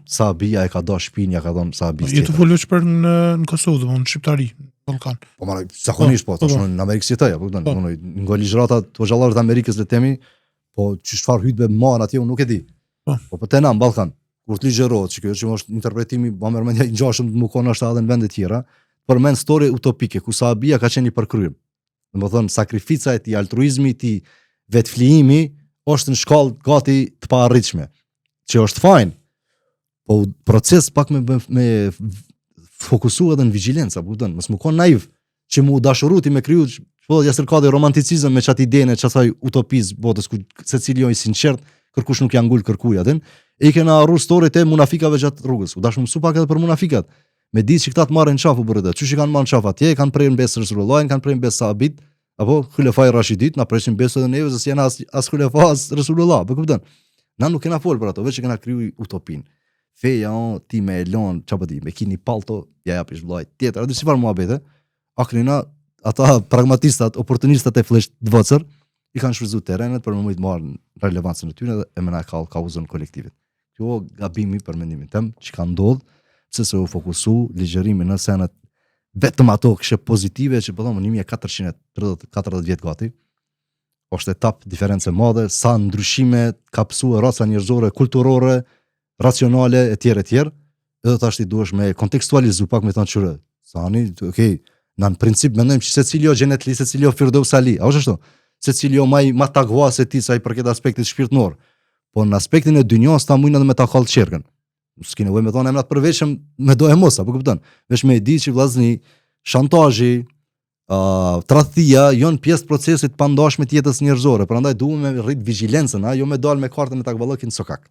Sahabia e ka dash shtëpinë, ja ka dhënë Sahabis. Je të folësh për në Kosovë, domethënë në shqiptari, Ballkan. Po marrë zakonisht po, tash në Amerikë si ajo, po domethënë nga ligjërata të xhallarët e Amerikës le temi, po çfarë hutbe marr atje unë nuk e di. Po te na në Ballkan, kur të ligjërohet, që kjo është interpretimi bamirëmendja i ngjashëm të mukon është edhe në vende të tjera. Përmend storie utopike ku Sahabia ka qenë i përkryer. Domethënë sakrifica e tij, altruizmi i tij, vetflijimi është në shkallë gati të paarritshme, që është fajin. Po proces pak me fokusu edhe në vigjilencë, apo kupton, mos më kon naiv që mu dashuruti me kriju, po ja sërkadi romanticizëm me çat idenë, çasaj utopizë botës ku secili jo i sinqert, kërkush nuk ja ngul kërkuj atë. E kena harru storit e munafikave gjatë rrugës. U dashmë mësu pak edhe për munafikat. Me ditë që këta të marrin qafu për këtë. Çuçi kanë marrë qaf atje, kanë prerë mbes Resulullahin, kanë prerë mbes sahabit, apo Khulefai Rashidit, na presin besë edhe neve se janë as Khulefai as Resulullah, po kupton. Na nuk kena fol për ato, veç që kena kriju utopin. Feja, ti me elon, çfarë di, me kini palto, ja japish vllai tjetër, atë çfarë muhabete. Akrina ata pragmatistat, oportunistat e flesh dvocër i kanë shfrytzuar terrenet për më të marrë relevancën e tyre dhe më na kauzën kolektivit. Kjo gabimi për mendimin tim, që ka ndodhur, pse se u fokusu ligjërimi në senet vetëm ato këshe pozitive që po thonë 1440 vjet gati. Është etap diferencë e madhe, sa ndryshime ka pësue raca njerëzore, kulturore, racionale etj. Edhe tash ti duhesh me kontekstualizu pak me thënë çure. Sani, okay, në princip mendojmë që secili o xhenetli, secili o firdaus ali. A është ashtu? Secili o ma takva se ti sa i përket aspektit shpirtnor. Po në aspektin e dynjos ta mujnë edhe me ta kallë qerkën. S'ki nevojë me thonë emrat përveçëm me do e mos, apo kupton? Veç me e di që vllazni, shantazhi, tradhtia janë pjesë procesit pandashme të jetës njerëzore. Prandaj duhem me rrit vigjilencën, jo me dal me kartën e takballëkin sokak.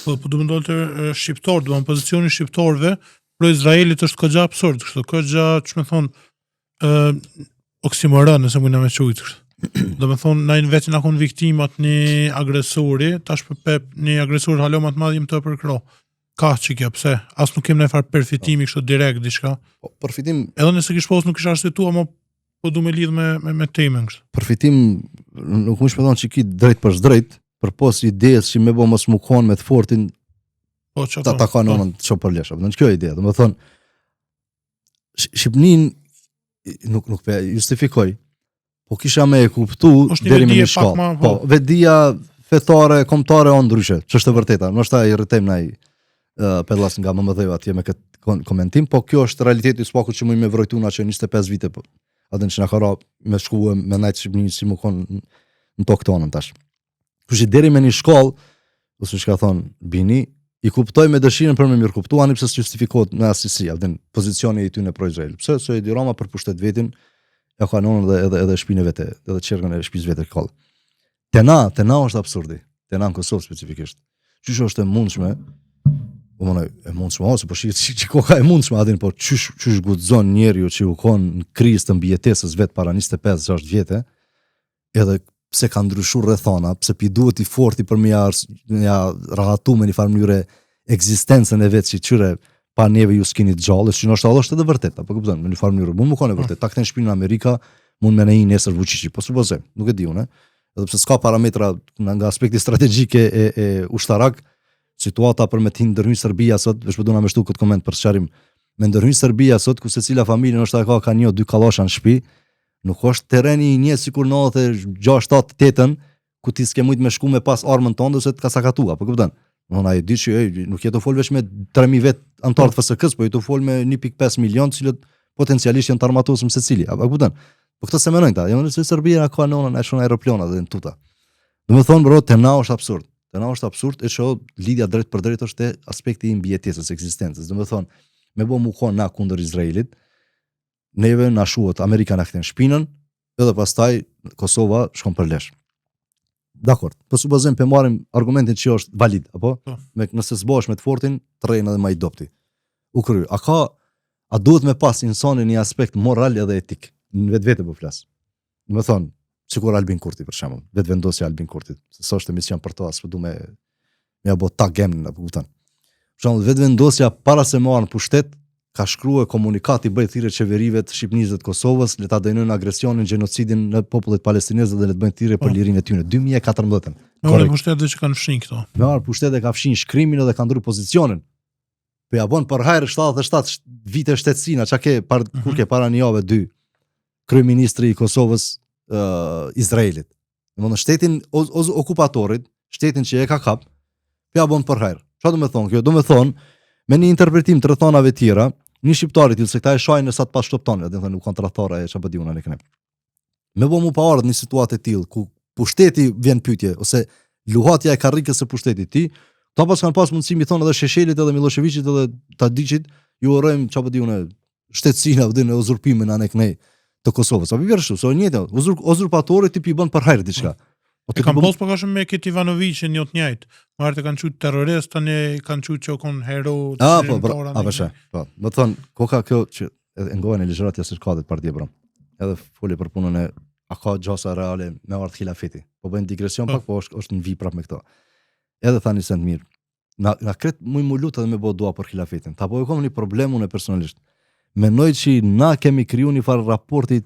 Po do të ndonte shqiptar, do të pozicioni shqiptarëve pro Izraelit është kogja absurd, kështu kogja, ç'më thon, oksimoron, nëse mund na më thujt kështu. Do të thon na vetë na kon viktimat një agresori, tash për një agresor halo më të madh im të përkro. Ka që kjo, pse? As nuk kem në farë përfitimi kështu direkt diçka. Po, përfitim, edhe nëse kish pas nuk kisha arsytuar, ama po du me lidh me temën kështu. Përfitim nuk mund të them që ki drejt për drejt, përpos idees që më bë mos më kon me të fortin. Po çfarë? Ta kanë onën ço për lesh. Do të kjo ide, do të thon Shqipnin nuk pe justifikoj. Po kisha me e kuptu deri në një shkallë. Po, vedia fetare, kombëtare on ndryshe, ç'është e vërteta. Ndoshta i rritem nai pedlas nga MMD atje me këtë komentim, po kjo është realiteti i spaku që më me vrojtuna që 25 vite po. Atë që na ka me shkuë me najt Shqipërinë si më kon në tokë tonën tash. Kush i deri me një shkollë, ose çka thon Bini, i kuptoj me dëshirën për me mirë kuptuar, ani pse justifikohet me asnjësi, atë pozicioni i tyre pro Izrael. Pse se Edi Rama për pushtet vetin ja ka nënën edhe shpinën e vet, edhe çerkën e shtëpisë vetë koll. Tena është absurdi. Tena në Kosovë specifikisht. Çish është e mundshme? E mundshme ose po që koka e mundshme atin, po çish guxon njeriu që u kon në krizë të mbijetesës vet para 25-6 vjetë, edhe pse ka ndryshuar rrethana, pse pi duhet i forti për me ja rahatu me një farë mënyrë ekzistencën e vet që çyre pa neve ju s'keni gjallë, që ndoshta është edhe vërtet, apo kupton, në një farë mënyrë, mund më konë vërtet. Ta kthen shpinën në Amerika, mund me një nesër Vučići, po supozojmë, nuk e di unë, edhe pse s'ka parametra nga aspekti strategjik e ushtarak, situata për me të ndërhyjë Serbia sot, veç po dona më shtu këtë koment për sqarim, me ndërhyjë Serbia sot ku secila familje ndoshta ka një o dy kallasha në shtëpi, nuk është terreni i një sikur 96-7-8 ku ti s'ke mujt me shku me pas armën tonë se të ka sakatua, po kupton? Ai di që nuk jeto fol veç me 3000 vet antar të FSK-s, po jeto fol me 1.5 milion, të cilët potencialisht janë të armatuar secili, apo kupton? Po këtë se menojnë ta, jo nëse Serbia ka nënën e shon aeroplana dhe në tuta. Domethënë bro, tena është absurd. Tena është absurd e shoh lidhja drejt për drejt është aspekti i mbijetesës, ekzistencës. Domethënë, me bë mu kon na kundër Izraelit, neve na shuhet Amerika na kthen shpinën, edhe pastaj Kosova shkon për lesh. Dakor, po supozojmë pe marrim argumentin që është valid, apo? Me nëse s'bosh me të fortin, trejn edhe më i dopti. U kry. A duhet me pas insani një aspekt moral edhe etik? Në vetvete po flas. Domethënë, sikur Albin Kurti për shembull, vetvendosja Albin Kurtit, se sa është emision për to, as po du me ja bë ta gemën apo kupton. Për shembull, vetvendosja para se marrën pushtet, ka shkruar komunikat i bëj thirrje qeverive të Shqipërisë dhe të Kosovës, le ta dënojnë agresionin, gjenocidin në popullit palestinez dhe le të bëjnë thirrje për lirinë e tyre. 2014. Me pushtetet që kanë fshin këto. Me pushtetet ka fshin shkrimin edhe ka ndryshuar pozicionin. Po ja bën për hajër 77 vite shtetësina, çka ke kur ke para një javë 2 kryeministri i Kosovës Izraelit. Domethënë shtetin okupatorit, shtetin që e ka kap, ja bën për hajër. Çfarë do të thonë kjo? Do të thonë me një interpretim të rrethanave të tjera, një shqiptarit se këta e shajnë sa të pas shtoptonë, do të thonë kontraktore e çfarë diun anë këne. Me bëmu pa ardhur në situatë të tillë ku pushteti vjen pyetje ose luhatja e karrikës së pushtetit ti, ta pas kanë pas mundësi mi thonë edhe Sheshelit edhe Miloševićit edhe Tadićit, ju urojmë çfarë diun shtetësinë apo në uzurpimin anë këne të Kosovës. Apo vjen kështu, so njëjtë, uzurpatori ti pi bën për hajër diçka. E kam pas për me këtë Ivanovićin një të njëjtë. Martë kanë qujtë terrorist, tani kanë qujtë që kon hero. Po. Më thon, koka kjo që e ngohen e ligjëratja së shkatit partia bram. Edhe foli për punën e a ka gjasa reale me ardh xhilafeti. Po bëjnë digresion pak, po është në vi prap me këto. edhe thani se të mirë. Na kret mu lut edhe me bo dua për khilafetin. Ta po e kom një problem unë personalisht. Mendoj që na kemi kriju një farë raporti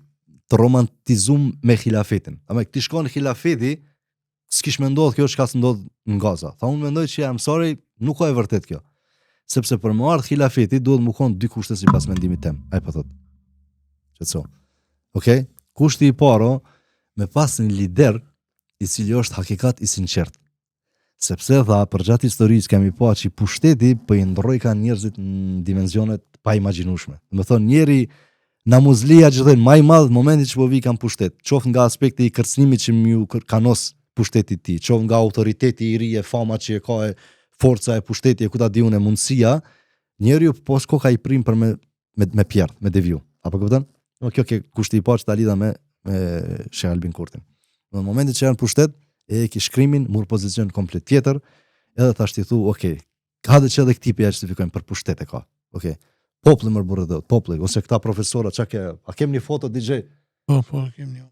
të romantizum me khilafetin. Ama ti shkon khilafeti, s'kish me ndodh kjo çka s'ndodh në Gaza. Tha unë mendoj që I'm sorry, nuk ka e vërtet kjo. Sepse për më ardh khilafeti duhet më kon dy kushte sipas mendimit tim. Ai po thot. Çetso. Okej? Kushti i parë me pas një lider i cili është hakikat i sinqert. Sepse tha për gjatë historisë kemi pa që pushteti po i ndrroi ka njerëzit në dimensionet pa imagjinueshme. Do të thonë njëri namuzlia që thënë më i madh momentin që po vi kanë pushtet, qoftë nga aspekti i kërcënimit që më kanos pushtetit ti, qoftë nga autoriteti i ri e fama që e ka e forca e pushteti e ku ta di unë mundësia, njeriu po s'ka i prim për me pjert, me deviju. Apo kupton? Kjo ke kushti i parë që ta lidha me Sheikh Albin Kurtin. Në momentin që janë pushtet, e ki shkrimin, mur pozicion komplet tjetër, edhe thashti thu, okej, ka dhe që edhe këtipi ja justifikojnë për pushtet e ka. Okej. Populli më burrë dhe populli, ose këta profesora, a kem një foto DJ? Po, kem një.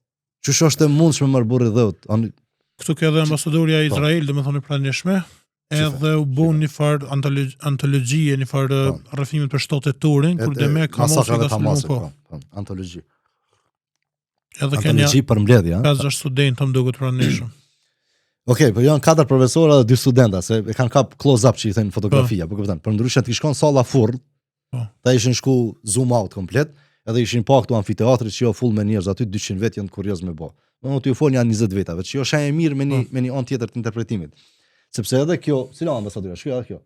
Qysh është e mundshme më burrë dhe Këtu ka edhe ambasadoria e Izrael, domethënë e pranishme, edhe u bën një farë antologjie, një farë rrëfimit për shtotë turin, kur dhe me ka mos ka po. Antologji. Edhe antologji për mbledhje, 5-6 studentë më duket pranishëm. Okej, po janë 4 profesora dhe 2 studenta, se e kanë kap close up që i thënë fotografia, po kupton. Për ndryshe ti shkon salla furr, ta ishin shku zoom out komplet, edhe ishin pa këtu amfiteatrit që jo full me njerëz, aty 200 vet janë kurioz me bë. Unë ty u fol janë 20 vetave, që jo shenjë mirë me një anë tjetër të interpretimit. Sepse edhe kjo, si la ambasadoria, shkoj edhe kjo.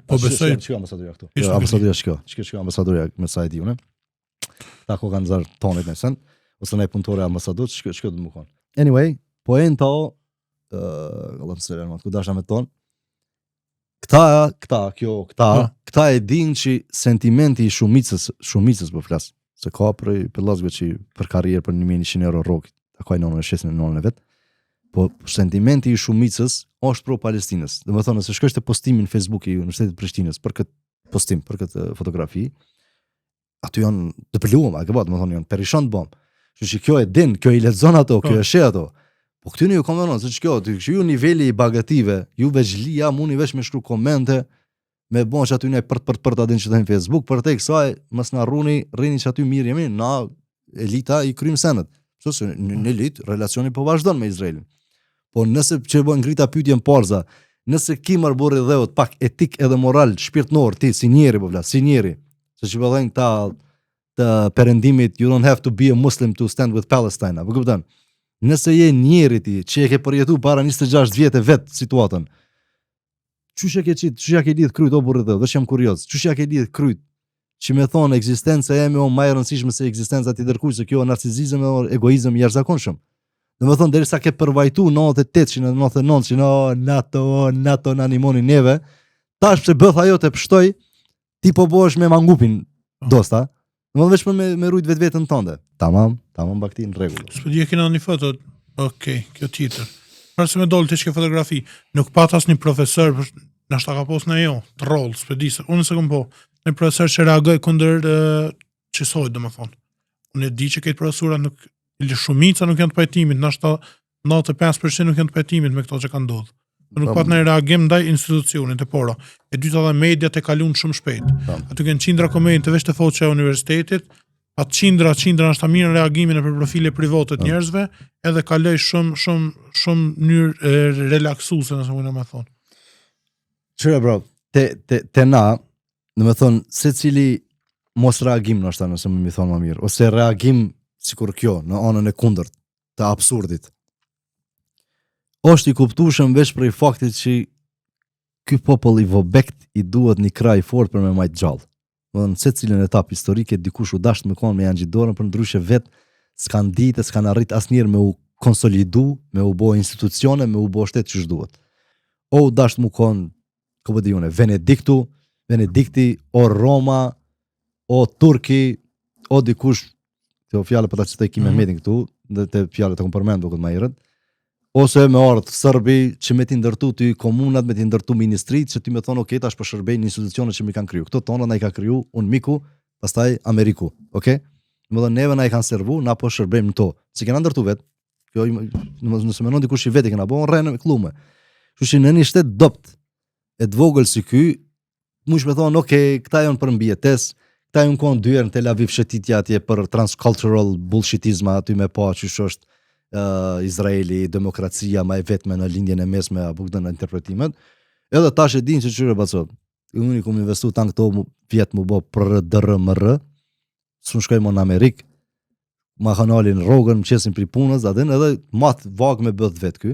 Po besoj çka ambasadoria këtu. Jo, ambasadoria shkoj. Çka ambasadoria me sa e di unë. Ta ko kanë zar tonit në sen, ose ne punëtore ambasador, çka do të më kon. Anyway, poenta Allahu selam, ku dasha me ton. Këta e din që sentimenti i shumicës po flas, se ka për vëllezërve që për karrierë për 1100 euro rrok, ka nënën e shesin nënën e vet. Po sentimenti i shumicës është pro Palestinës. Domethënë nëse shkosh te postimi në Facebook i Universitetit të Prishtinës për këtë postim, për këtë fotografi, aty janë të pëluam, domethënë janë perishon të bëm. Kështu që kjo e din, kjo i lexon ato, kjo e sheh ato. Po këtyne ju komenton se ç'kjo, ju niveli i bagative, ju veçlia mundi veç me shkru komente, me bon që aty ne për ta din që në Facebook, për te kësaj mos na rrini që aty mirë jemi na elita i krym senet. Kështu se në elitë relacioni po vazhdon me Izraelin. Po nëse që bën ngrita pyetjen porza, nëse ki marrë dheut pak etik edhe moral shpirtnor ti si njeri po vlas, si njeri, se që vëllën këta të perëndimit you don't have to be a Muslim to stand with Palestine. Apo kupton? Nëse je njeri ti që e ke përjetu para 26 vjetë vet situatën, çush ja ke lidh kryt o burrë dhe, dhe jam kurioz, çush ja ke lidh kryt që me thonë ekzistenca eme o më e rëndësishme se ekzistenca ti dërkuj, se kjo narcisizëm e egoizëm i jashtëzakonshëm. Domethënë derisa ke përvajtu 98 që në 99 që NATO na animoni neve, tash pse bëth ajo të pshtoj, ti po bohesh me mangupin dosta. Domethënë veç për me rujt vetveten tënde. Tamam bakti në rregull. S'po di e kena një foto. Okej, kjo tjetër. Para se me doli të çka fotografi, nuk pat as një profesor, na shta ka pos në jo, troll, s'po di se. Unë s'kam po. Një profesor që reagoi kundër çesoj, domethënë. Unë e di që këtë profesora nuk shumica nuk janë të pajtimit, na shta 95% nuk janë të pajtimit me këto që kanë ndodhur. Nuk pat në reagim ndaj institucionit e pora. E dyta dhe mediat e kalun shumë shpejt. Aty kanë qindra komente veç të foqe e universitetit, atë qindra është të mirë në reagimin e për profile private të njerëzve, edhe kaloj shumë mënyrë relaksuese, nëse mund të më thon. Çfarë bro? Te na, do të thon secili mos reagim ndoshta nëse më thon më mirë, ose reagim sikur kjo në anën e kundërt të absurdit. Është i kuptueshëm veç për faktit që ky popull i vobekt i duhet një kraj fort për me majt gjallë. Në secilën etapë historike dikush u dasht me kon me janë gjidorën, për ndryshe vet s'kan ditë, s'kan arrit asnjëherë me u konsolidu, me u bë institucione, me u bë shtet që duhet. O u dasht mu kon, ku di unë, Venedikti, o Roma, o Turki, o dikush, kjo fjalë për ta citoj Kim Mehmetin këtu, dhe te fjalët e kompërmend duket më herët. Ose me ardh Serbi që me ti ndërtu ty komunat, me ti ndërtu ministrit, që ti me thonë, okay, tash po shërbej në institucione që mi kanë kriju. Këto tona na i ka kriju unë miku, pastaj Ameriku, okay? Më dhe neve na i kanë servu, na po shërbejmë në to. Si kena ndërtu vetë, kjo nëse menon dikush i vetë i kena bo, rrenë me klume. Kështu që në një shtet dopt e të vogël si ky, mush me thonë, okay, këta janë për mbijetes, këta janë konë dyerë në Tel Aviv shëtitja atje për transcultural bullshitizma aty me pa qysh është Izraeli, demokracia ma e vetme në lindjen e mesme apo këtë në interpretimet. Edhe tash e din që qyre baco. Unë kum investu tanë këto vjetë mu bo për DRMR, së më shkoj më në Amerikë, ma kanalin rogën, më qesin pri punës, adin, edhe matë vagë me bëdh vetë ky.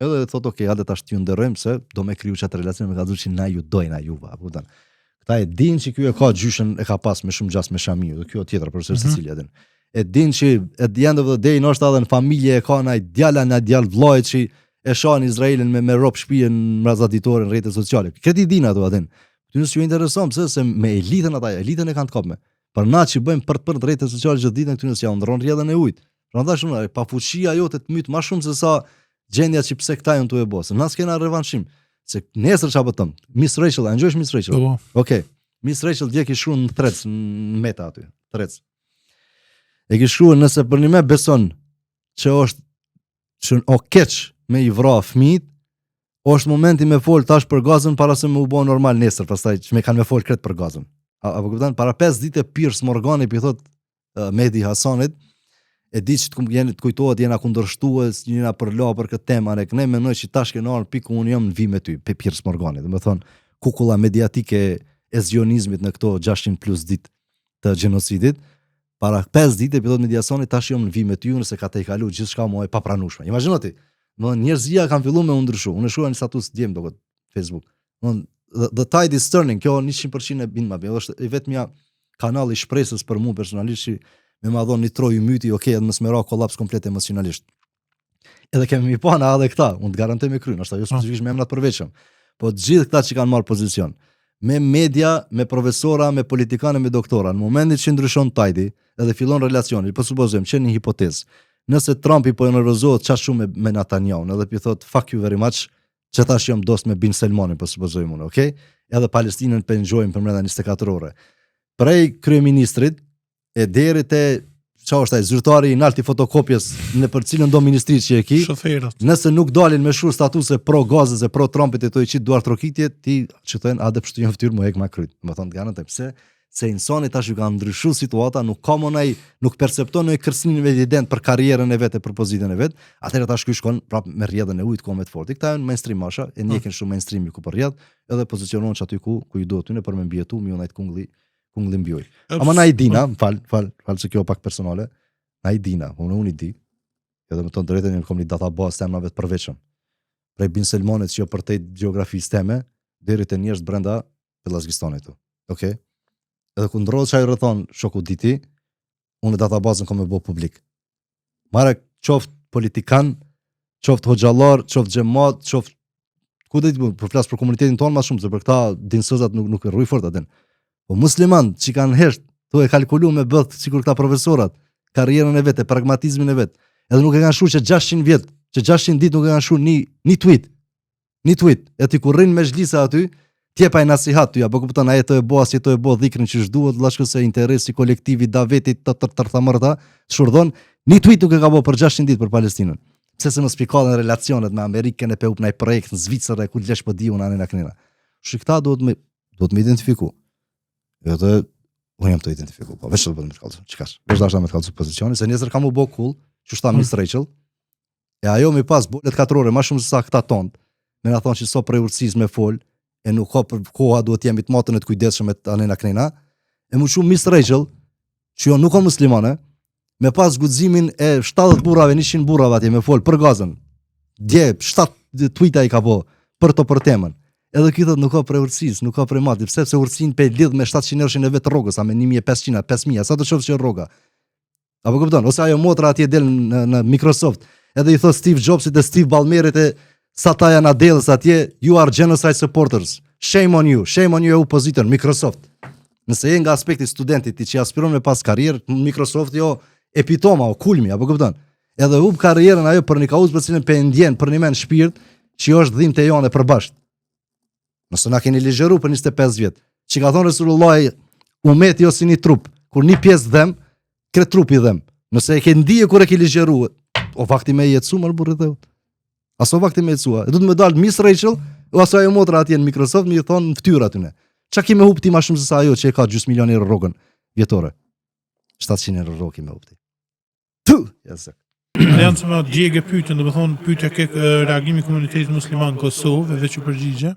Edhe thot, okay, hajde tash t'ju ndërrojmë se do me kriju qatë relacion me ka dhur që na ju dojna juva. Apo këtan. Këta e din që kjo e ka gjyshën e ka pas me shumë gjas me shamiu, dhe kjo tjetër për sërë Cecilia din. E din që at the end of the day nështë edhe në familje e ka na djala na djal vllajt që e shohin Izraelin me rob shtëpi në mrazatitore në rrjetet sociale. Këtë i din ato atin. Ty nësë ju intereson pse se me elitën ata, elitën e kanë të kapme. Për na që bëjmë për të rrjetet sociale çdo ditë këtu nësë ja ndron rrjedhën e ujit. Prandaj shumë pa fuqia jote të myt më shumë se sa gjendja që pse këta janë tu e bosë. Na s'kena revanshim. Se nesër çfarë bëtëm? Miss Rachel, a ngjojsh Miss Rachel? Okay. Miss Rachel dje ki shkruan në Threads, në Meta aty, Threads. E ki shkruar nëse për një me beson që është që o keq me i vra fëmijët, është momenti me fol tash për Gazën para se me u bë normal nesër, pastaj që me kanë me fol kret për Gazën. Apo kupton, para 5 ditë Piers Morgani i thot Mehdi Hasanit, e di që të kujtohet jena kundërshtues, jena për la për këtë temë, ne këne menoj që tash kena arë piku unë jam në vi me ty, pe Piers Morgani, dhe me thonë kukulla mediatike e zionizmit në këto 600 plus ditë të gjenocidit, para 5 ditë e pilot mediasoni tash jam në vi me ty, nëse ka të i kalu gjithçka mo e papranueshme. Imagjino ti, njerëzia kanë filluar me u ndryshu. Unë shkruaj në status djem do këtë Facebook. The tide is turning, kjo 100% e bin ma bje, është i vetmja kanal i shpresës për mu personalisht që me ma dhonë një troj myti, okay, edhe më smera kolaps komplet emocionalisht. Edhe kemi mi pana edhe këta, unë të garantoj me kry, nështë ajo specifikisht me emrat përveqëm, po gjithë këta që kanë marrë pozicion, me media, me profesora, me politikane, me doktora, në momentit që ndryshon tajdi, edhe fillon relacioni, po supozojmë, që një hipotezë, nëse Trumpi po e nervozohet qa shumë me Netanyahu, edhe pi thot, fuck you very much, që tash jam dost me Bin Salmanin, po supozojmë unë, okay? Edhe Palestinën për enjoyim për mrenda 24 ore. Prej kryeministrit, e deri te qa është ai zyrtari i nalti fotokopjes në për cilën do ministri që e ki, shoferët. Nëse nuk dalin me shur statuse pro Gazës e pro Trumpit e to i qitë duar trokitje, ti që thënë adë pështu një ftyrë më hek ma kryt. Më thonë të ganën të pse, se insani tash ju ka ndryshu situata, nuk ka monaj, nuk percepton në kërcënim evident për karrierën e vetë e për pozitën e vetë, atëherë tash ky shkon prap me rrjedhën e ujit komet fort. Këta janë mainstream masha, e njekin shumë mainstreami ku për rrjedh, edhe pozicionon që aty ku i duhet tyne për me mbjetu, mi unajt kungli mbjoj. Ama na i dina, fal se kjo pak personale, na i dina, unë i di, edhe me tonë drejtën në kom një database temnave të përveçëm. Prej Bin Salmanit që jo përtej geografisë teme, deri te njerëz brenda Pellashkistanit. Okay? Edhe ku ndrodh çaj rrethon shoku diti, unë databazën kom e bë publik. Marrë qoft politikan, qoft hoxhallar, qoft xhamat, qoft ku do të bëj, për flas për komunitetin tonë më shumë se për këta dinsozat nuk e rruj fort atë. Po musliman që kanë hesht, to e kalkulu me bëth sikur këta profesorat, karrierën e vetë, pragmatizmin e vetë, edhe nuk e kanë shu që 600 vjetë, që 600 ditë nuk e kanë shu një tweet, e ti kur rrinë me zhlisa aty, tjepa i nasihat ty, apo kupton, a jeto e bo, as jeto e bo dhikrin që shduhet, lashku se interesi kolektivi, davetit, të tërthamërta, të shurdhon, një tweet nuk e ka bo për 600 ditë për Palestinën. Pse se më spikallën relacionet me Amerikën e pe upnaj projekt në Zvicër e ku lesh për di unë anë në knina. Shikta duhet me identifiku. Jo të, unë jam të identifiku, po, veç të bëtë me të kalësu, qikash, veç da është da me të kalësu pozicioni, se njëzër kam u bo cool, që shta Miss Rachel, e ajo mi pas bolet 4 ore, ma shumë se sa këta tont, me nga thonë që so prej urësis me fol, e nuk ka për koha duhet jemi të matën e të kujdeshëm e të anena knena, e mu shumë Miss Rachel, që jo nuk o muslimane, me pas gudzimin e 70 burrave, 100 burrave atje me fol për Gazën, dje, 7 tweeta i ka po, për to për temën. Edhe këtë nuk ka prej urësis, nuk ka prej mati, pse urësin pe lidh me 700 € e vetë rrogës, a me 1500, 5000, sa të qofë që rroga. Apo këpëton, ose ajo motra atje del në Microsoft, edhe i thot Steve Jobsit e Steve Ballmerit e Satya Nadellas atje, you are genocide supporters, shame on you e opozitor, Microsoft. Nëse e nga aspekti studentit ti që aspiron me pas karrierë, Microsoft jo epitoma, o kulmi, apo këpëton. Edhe hub karrierën ajo për një kauz për cilën pe ndjen, për një men shpirt, që është dhim të jone përbasht. Nëse na keni ligjeru për 25 vjetë, që ka thonë Resulullah, umeti jo si një trup, kur një pjesë dhem, kre trupi dhem. Nëse e ke ndije kur e ke ligjeru, o fakti me jetësu më burri dhe. Aso vakti me ecua. Do të më dalë Miss Rachel, o aso ajo motra atje në Microsoft më i thon në fytyrë aty. Çka ki me hupti më shumë se sa ajo që e ka gjysmë milion euro rrogën vjetore. 700 euro rrogë me hupti. Tu, jasë. Janë që ma djegë pyetën, do të thonë pyetja ke reagimi i komunitetit musliman në Kosovë, veç u përgjigje.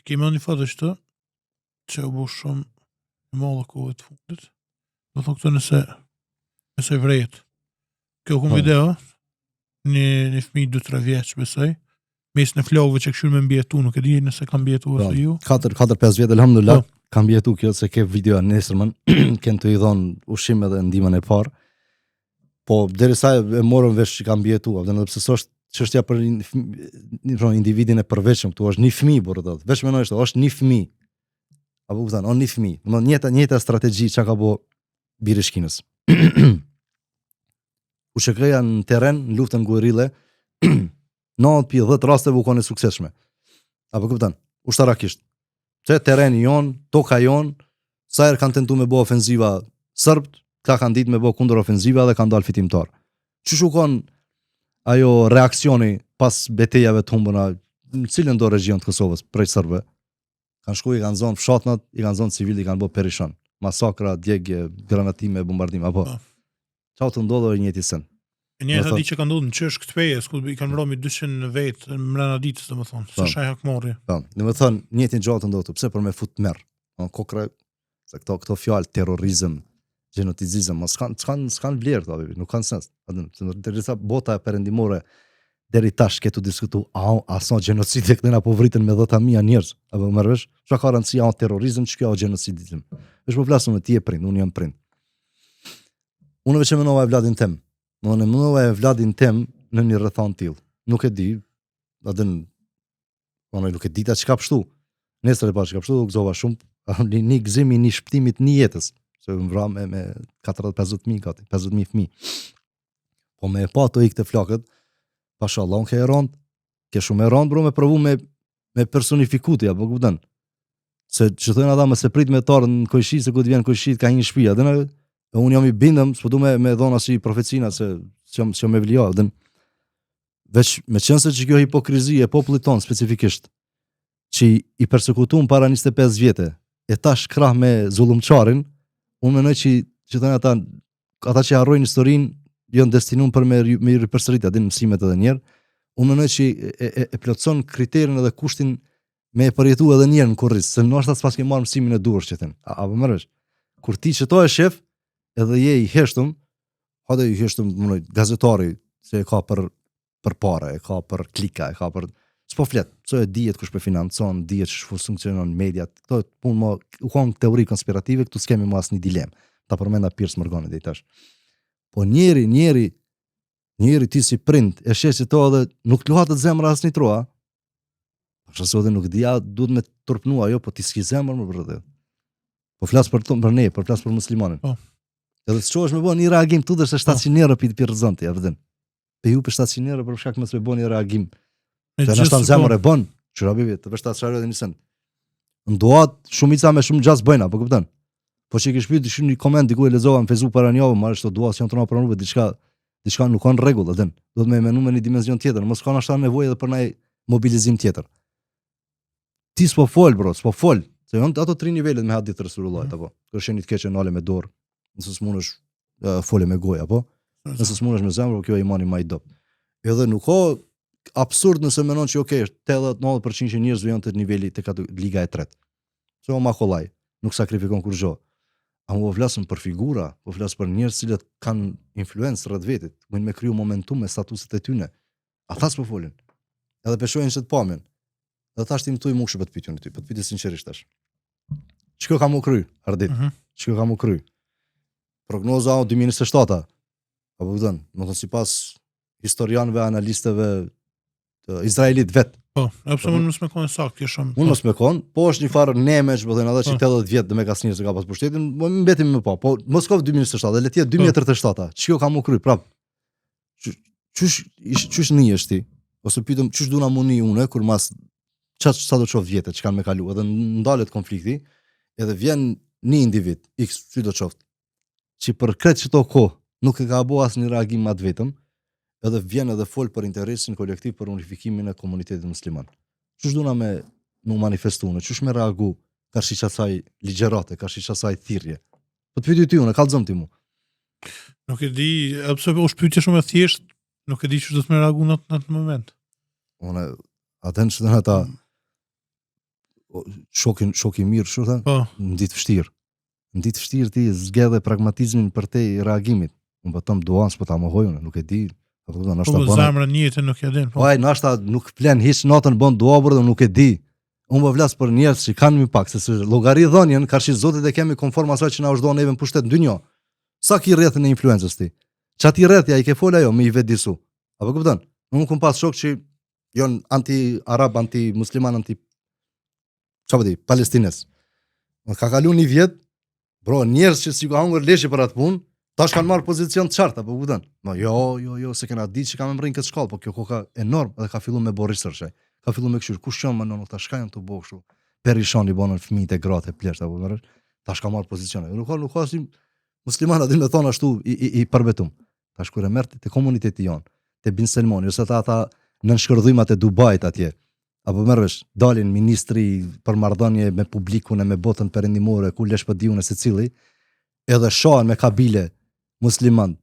Kemi një foto shtë, që u bu shumë e madhe kohë të fundit. Do thonë këtë nëse vrejet. Kjo ku video, një fëmijë 2-3 vjeç besoj, mes në flokëve që këshur me mbjetu, nuk e di nëse kam mbjetu ose ju. 4-5 vjet elhamdulillah, kam mbjetu kjo se ke video nesërmën, kënë të i dhonë ushim edhe ndihmën e parë. Po derisa e morëm vesh që kam mbjetu, edhe pse s'është çështja për individin e përveçëm, këtu është një fëmijë burrë thotë. Veç mendoj se është një fëmijë. Apo kupton, është një fëmijë. Domethënë njëta strategji çka ka bë biri shkinës. U shkëja në terren në luftën guerrille, 90-10 rasteve u kanë suksesshme. Apo kupton? Ushtarakisht. Se terreni jon, toka jon, sa herë kanë tentuar me bë ofenziva serbt, ka kanë ditë me bë kundër ofenziva dhe kanë dalë fitimtar. Çu shukon ajo reaksioni pas betejave të humbura në cilën do regjion të Kosovës prej serbëve. Kanë shkuar, i kanë zonë fshatnat, i kanë zonë civil, i kanë bë perishon. Masakra, djegje, granatime, bombardim, apo. Çau të ndodhur njëti sen. Njëta ditë që kanë ndodhur në çesh këtë pejes, ku i kanë vrarë 200 vet mbrana ditës, domethënë, se shaj hakmorri. Po, domethënë njëti gjatë ndodhur, pse për me fut merr. Kokra se këto fjalë terrorizëm, genotizizëm, s'kan vlerë këto, nuk kanë sens. Derisa bota e perëndimore deri tash këtu diskutu, a son genocide këtu na po vritën me 10.000 njerëz, apo më rresh? Çka ka rëndësi a terrorizëm, ç'kjo a genocidizëm? Vesh po flasim me ti e prind, unë jam prind. Unë veç mendova e vladin tem. Unë mendova e vladin tem në një rrethon tillë. Nuk e di, nuk e di ta çka pështu. Nesër e pa çka pështu, u gëzova shumë, një gëzimi, një shpëtimit një jetës. Se më vra me 40-50.000 gati, 50.000 fëmijë. Po me e pa të ikë të flakët, pashallah, unë ke e rëndë, ke shumë e rëndë, bro, me provu me personifikuti, apo kupton. Se që thënë ata më se prit me tarë në Kojshi, se ku të vjen Kojshi, ka një shtëpi, dhe unë jam i bindëm, s'po du me dhona si profecina, se që me vlija, dhe veç me qënë se që kjo hipokrizi e popullit tonë, specifikisht, që i persekutum para 25 vjete, e tash krah me zullumçarin, unë menoj që thënë ata që harrojnë historinë, janë destinum për me ripërsërit atë mësimet edhe njerë, unë menoj që e plotson kriterin edhe kushtin me e përjetu edhe njerë në kurris, se në ashtat s'pas ke marrë mësimin e duhur që thënë. Apo më rësh, kur ti që to e shef, edhe je i heshtum, hade i heshtum gazetari, se e ka për pare, e ka për klika, e ka për... S'po flet, so e dihet kush për financon, dihet që funksionon mediat, këto punë më u kanë teori konspirative, këtu s'kemi më asnjë dilemë. Ta përmenda Piers Morgani deri tash. Po njeri ti si prind, e sheh se to edhe nuk luhatet zemra as një troa. Ashtu se edhe nuk dia duhet me turpnua ajo, po ti s'ki zemër më vërtet. Po flas për ne, po flas për muslimanin. Po. Edhe s'çohesh me bën një reagim tu dhe se 700 euro pi rrezonti, ja vëdën. Pe ju për 700 euro për shkak mos me bën një reagim. Se në shtanë zemër e bën, që rabi vjetë, të vështat sharo dhe njësën. Në doat, shumica me shumë gjas bëjna, po këpëtën. Po që i kishë pyrë një koment, diku e lezova në Facebook para njove, marrë shto doat, që janë të nga pranuve, diçka nuk kanë regull, edhe do të me menu me një dimenzion tjetër, mos kanë ashtar nevojë edhe për nëjë mobilizim tjetër. Ti s'po fol, bro, s'po fol, se janë ato 3 nivelet me hadith Resulullah, apo, kërë të keqe nale me dorë, nëse s'munësh fole me gojë, apo, nëse s'munësh me zemër, kjo e imani ma i dop. Edhe nuk ka absurd nëse menon që okay, 80-90% që njerëzve janë të niveli të liga e tretë. Se o ma kollaj, nuk sakrifikon kur gjo. A mu po flasëm për figura, po flasëm për njerëz cilët kanë influencë rreth vetit, mund me kriju momentum me statuset e tyne. Ata s'po folin. Edhe peshojnë që të pamin. Edhe tash ti më tuj mu kështu për të pyetjen ty, për të pyetur sinqerisht tash. Ç'kjo ka mu kry, Ardit? Ç'kjo ka mu kry? Prognoza 2027-a. Apo kupton, do të sipas historianëve, analistëve Izraelit vet. Po, pse mund mos me kon saktë shumë. Mund mos me kon, po është një farë nemesh, po thënë edhe që 80 vjet dhe me kasnirë se ka pas pushtetin, më mbetim më pa. Po Moskov 2027, le të jetë 2037. Ç'kjo ka mu kry, prap. Çush nihesh ti? Ose pyetëm çush duna muni unë kur mas sa do të shoh vjetë që kanë me kalu, edhe ndalet konflikti, edhe vjen një individ X, si do të qoftë, që për kretë çto kohë nuk e ka bëu asnjë reagim më të vetëm, edhe vjen edhe fol për interesin kolektiv për unifikimin e komunitetit musliman. Çush duna me manifestuar, çush me reagu karshi asaj ligjërate, karshi asaj thirrje. Po të pyeti ty unë, kallzon ti mu. Nuk e di, pse është pyetje shumë e thjeshtë, nuk e di çu do të më reagu në atë moment. Unë atë që thënë ata shoki mirë, çu thënë? Po, Në ditë vështirë. Në ditë vështirë ti zgjedhe pragmatizmin për te reagimit. Unë po them duan, s'po ta mohoj unë, nuk e di. Apo do na po shta bën. zemra njëte nuk e din. Po, Po nashta nuk flen hiç natën bën dua por nuk e di. Unë po vlas për njerëz që kanë më pak se llogari dhënien, karshi zotit e kemi konform asaj që na është dhënë neve në pushtet në dynjë. Sa ki rrethën e influencës ti? Çati rreth ja i ke fol ajo me i vedisu. Apo kupton? Unë kum pas shok që jon anti-arab, anti-musliman, çfarë di, palestines. Ka kalu një vjet, bro, njerëz që si ka hungur leshi për atë punë, tash kanë marrë pozicion të qartë, apo kupton? No, jo, se kena ditë që kam rrinë këtë shkallë, po kjo koka enorm edhe ka filluar me bo research. Ka filluar me këshir, kush janë më nono, tash ka janë të bo kështu. Perishani bonën fëmijët e gratë e plesht, apo më tash ka marrë pozicione. Nuk ka si muslimanat dhe me thonë ashtu i përbetum. Tash kur e merr te komuniteti jon, te Bin Selmani, ose ata në shkërdhymat e Dubajit atje. Apo merresh, dalin ministri për marrëdhënie me publikun e me botën perëndimore, ku lesh po diun se secili, edhe shohen me kabile musliman,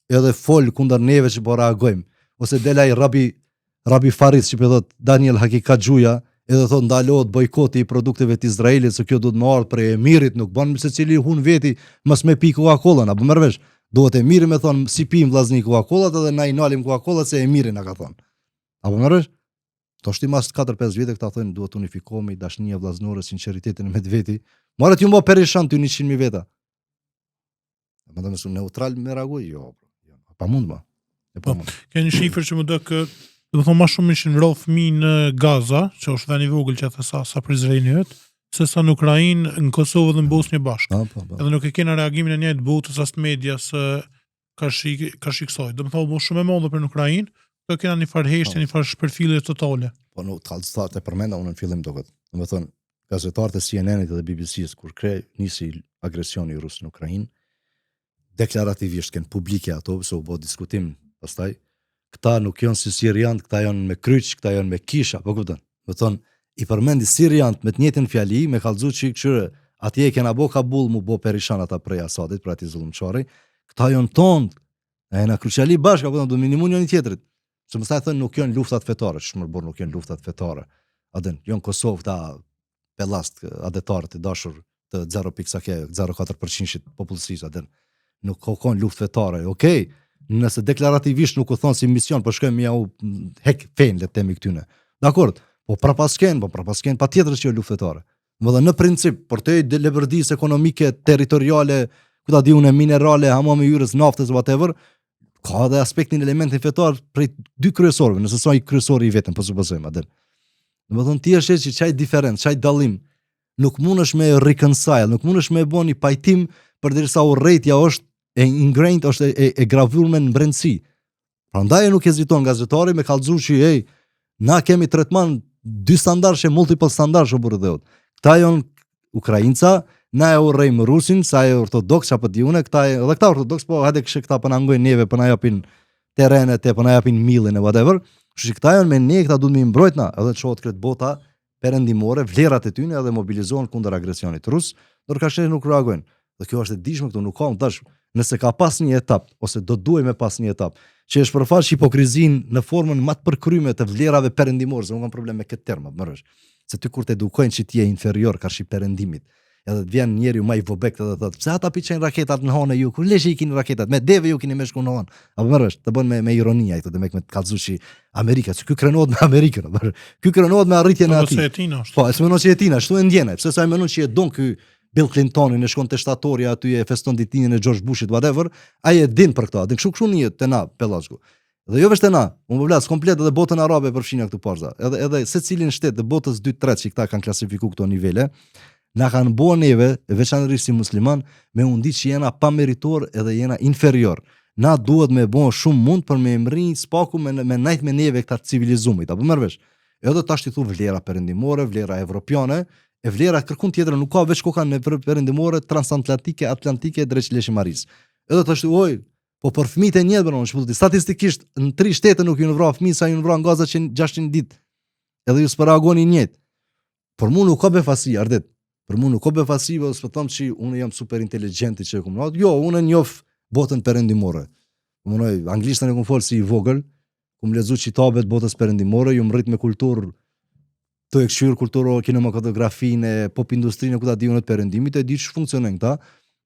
edhe fol kundër neve që po reagojmë, ose del ai Rabi Faris që po thot Daniel Hakikaxhuja, edhe thot ndalohet bojkoti i produkteve të Izraelit, se kjo duhet më ardh prej emirit, nuk bën secili hun veti mos me pi Coca-Colën, apo merresh, duhet emiri me thon si pim vllazni Coca-Collat edhe na i nalim Coca-Collat se emiri na ka thon. Apo merresh? To shti mas 4-5 vite këta thonë duhet unifikohemi, dashnia vllaznore, sinqeritetin me vetveti. Morët ju mbo perishan ty 100.000 veta. Më dhe mësu neutral me reagoj, jo. Pa mund ma. Po, ka një shifër që më do kë, do të thonë ma shumë ishin vrarë fëmijë në Gaza, që është vend i vogël që sa për Izraelin se sa në Ukrainë, në Kosovë dhe në Bosnjë bashkë. Edhe nuk e kena reagimin e njëjtë botës as të medias karshi kësaj. Do të thonë shumë e madhe për në Ukrainë, do kena një farë heshtje, një farë shpërfillje totale. Po nuk të e përmenda unë në fillim duket. Do të thonë gazetarët e CNN-it dhe BBC-s kur nisi agresioni rus në Ukrainë, deklarativisht kanë publike ato, se u bë diskutim pastaj. Këta nuk janë si sirianët, këta janë me kryq, këta janë me kisha, po kupton. Do thonë i përmendi sirianët me të njëjtën fjali, me kallëzu që këshire, atje e kena bo Kabul, mu bo perishan ata prej Asadit, prej ati zullumçari, këta janë tonë, e na kryqali bashkë, apo do minimun janë i tjetrit. Se më thënë nuk janë luftat fetare, shmërbor nuk janë luftat fetare. Adën, janë Kosovë ta pelast, adetarët e dashur të 0.4% popullsisë, adën. Nuk kokon luft fetare, okej, nëse deklarativisht nuk u thonë si mision, po shkojmë ja u hek fen le temi këtyne. Dakord, po prapasken pa tjetër që jo luft fetare. Më dhe në princip, për te lebërdis ekonomike, territoriale, këta di une minerale, hamami yrës, naftës, whatever, ka dhe aspektin elementin fetar prej dy kryesorëve, nëse sa i kryesori i vetëm, po supozojmë, adel. Më thonë ti është që qaj diferent, qaj dalim, nuk mund është me reconcile, nuk mund është me bo një pajtim për dirisa urrejtja është e ingrained, është e gravurme në brendësi. Prandaj nuk heziton gazetari me kallëzu që na kemi tretman dy standardshe, multiple standardshe për dheut. Këta janë Ukrajinca, na e urrejmë Rusin, sa e ortodoks apo diune, edhe këta ortodoks, po hajde kështë këta për në angojnë neve, për në japin terenet, për në japin millin e whatever, që këta janë me ne, këta duhet me imbrojtna, edhe të shohet këtë bota perëndimore, vlerat e tyne edhe mobilizohen kundër agresionit rus, ndërka shënë nuk reagojnë. Dhe kjo është e dishme këtu, nuk ka tash, nëse ka pas një etap, ose do duhet me pas një etap, që është përfaqësh hipokrizin në formën më të përkryme të vlerave perëndimore, se nuk kam problem me këtë term, mërësh. Se ty kur të edukojnë që ti je inferior karshi perëndimit, edhe të vjen njeriu më i vobekt edhe thotë, pse ata piçojnë raketat në hanë ju, kur leshi i keni raketat, me deve ju keni me shku në hanë. Apo mërësh, të bën me ironia këto, dhe me kallëzushi Amerika, se ky krenohet me Amerikën, ky krenohet me arritjen e atij. Po, s'e mendon se e tina, ashtu e ndjen, pse sa e mendon që e don ky Bill Clintonin, e shkon te shtatorja aty e feston ditëlindjen e George Bushit, whatever, ai e din për këtë, din kështu një te na pellashku. Dhe jo vetëm na, unë vlas komplet edhe botën arabe përfshin këtu parza. Edhe secilin shtet të botës 2-3 që këta kanë klasifikuar këto nivele, na kanë bën neve, veçanërisht si musliman, me u ndiq që jena pa meritor edhe jena inferior. Na duhet me bën shumë mund për me emrin spaku me najt me neve këta civilizumit, apo merr vesh. Edhe tash ti thu vlera perëndimore, vlera evropiane, e vlera kërkun tjetër nuk ka veç koka në perëndimore transatlantike, atlantike drejt Leshë Maris. Edhe tash oj, Po për fëmijët e njëjtë bëron shpëtuti. Statistikisht në 3 shtete nuk ju vran fëmijë sa ju vran Gaza 600 ditë. Edhe ju sparagoni njëjtë. Për mua nuk ka befasi, Ardet. Për mua nuk ka befasi, po s'po them që unë jam super inteligjent që kum. Jo, unë njoh botën perëndimore. Unë anglishtën e kum fol si i vogël, kum lexu citabe të botës perëndimore, ju mrit me kulturë të ekshir kulturë, kinematografinë, pop industrinë, ku ta di unë të perëndimit, e di ç'është funksionon këta.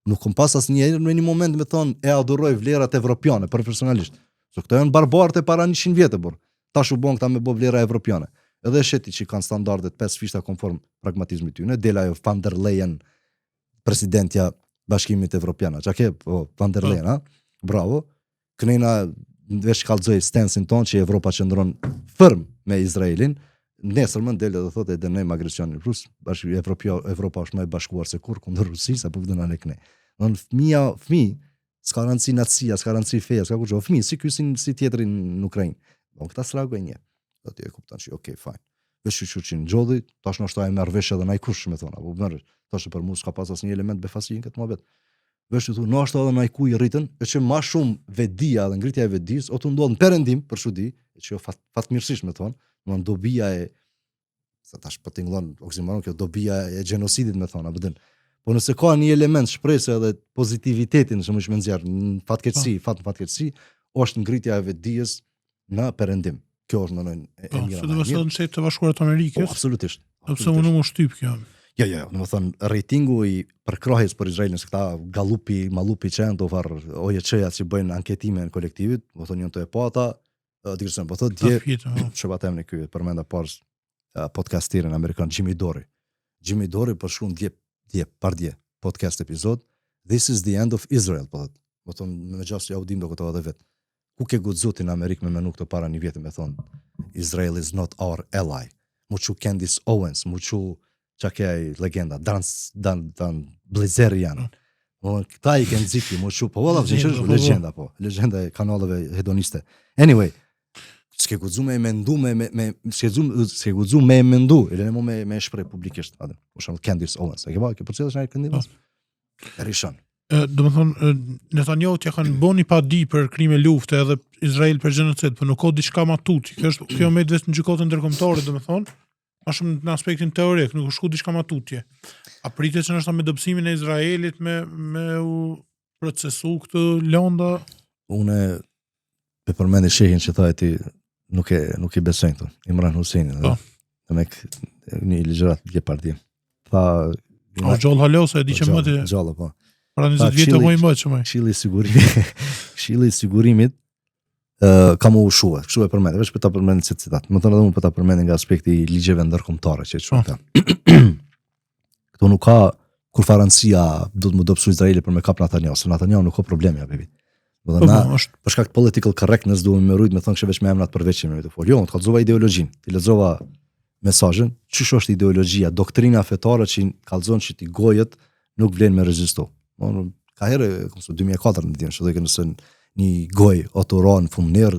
Nuk kom pas asnjëherë në një moment me thon e adhuroj vlerat evropiane profesionalisht. So këto janë barbarët e para 100 vjetë bur. Tash u bën këta me bë vlera evropiane. Edhe sheti që kanë standardet 5 fishta konform pragmatizmit tyne, dela ajo van der Leyen, presidentja Bashkimit Evropian. Çka ke van der Leyen, ha? Bravo. Kënena veç kallzoi stansin ton që Evropa qëndron ferm me Izraelin. Nesër më del edhe thotë e dënojmë agresionin rus, Evropa është më e bashkuar se kur kundër Rusisë apo vjen anë këne. Don fëmijë s'ka rëndsi nacia, s'ka rëndsi feja, s'ka kurrë. Fëmijë si kysin si tjetrin në Ukrainë. Don këta s'ragoj një. Do të e kupton që okay, fine. Vesh çuçin xholli, tash ndoshta e merr vesh edhe nai kush më thon, apo merr. Tash për mua s'ka pas asnjë element befasi në këtë mohabet. Vesh tu ndoshta edhe nai ku i rritën, është më shumë vedia dhe ngritja e vedis, o të ndodh në perëndim për çudi, që fatmirësisht më thon. Në dobia e sa tash po tingëllon oksimoron kjo dobia e gjenocidit më thon apo den. Po nëse ka një element shpresë edhe pozitivitetin që më nxjerr fatkeqësi, është ngritja e vetdijes në perëndim. Kjo është në e mira. Se do të thonë se të Bashkuara të Amerikës. Absolutisht. Sepse unë më shtyp kjo. Jo, domethënë rejtingu i përkrahjes për Izraelin se këta Mallupi çento var OJC-ja që bëjnë anketime në kolektivit, domethënë janë të e pata. Dikësën, po thot dje, që batem në kjo, përmenda pars podcastirin Amerikan, Jimmy Dore për shumë dje, podcast epizod, This is the end of Israel, po thot, me gjasë që audim do këto edhe vetë. Ku ke gudzutin në Amerikë me menu këto para një vjetë me thonë, Israel is not our ally, mu që Candice Owens, mu që qakej legenda, Dan Blazeri janë. Këta i kënë ziki, mu që, po valla, legenda e kanaleve hedoniste. Anyway, s'ke guxu me mendu s'ke guxu me mendu edhe më me shpreh publikisht atë për shembull Candice Owens e ke ke përcjellësh ai Candice Rishon do të thonë Netanyahu t'ia kanë bëni pa di për krime lufte edhe Izrael për gjenocid, por nuk ka diçka më tuti. Kjo me vetëm në gjykatën ndërkombëtare, do të thonë, më shumë në aspektin teorik, nuk është diçka më tutje. A pritet që ndoshta me dobësimin e Izraelit me u procesu këtë lënda? Unë pe përmendë shehin që thaj ti nuk i besojnë këtu. Imran Husseini, me një ligjërat dje parti. Tha, gjallë halosa e di që më të gjallë, po. Pra 20 vjetë më i më që më. Këshilli i sigurimit kam u ushua, kështu e përmendë, veç për ta përmendë citat. Më thënë edhe unë për ta përmendë nga aspekti i ligjeve ndërkombëtare që çuan. Këtu nuk ka kur farancia do të më dobësoj Izraeli për me kap Netanyahu, se Netanyahu nuk ka probleme apo. Për shkak të political correctness duhem me rujt me thonë që veç me emrat përveçim me të fol. Jo, të kallzova ideologjin, ti lexova mesazhin, çish është ideologjia, doktrina fetare që kallzon që ti gojët nuk vlen me rezhisto. Ka herë, këmësu 2004 në djenë, që dhe kënësën një goj otoran fumner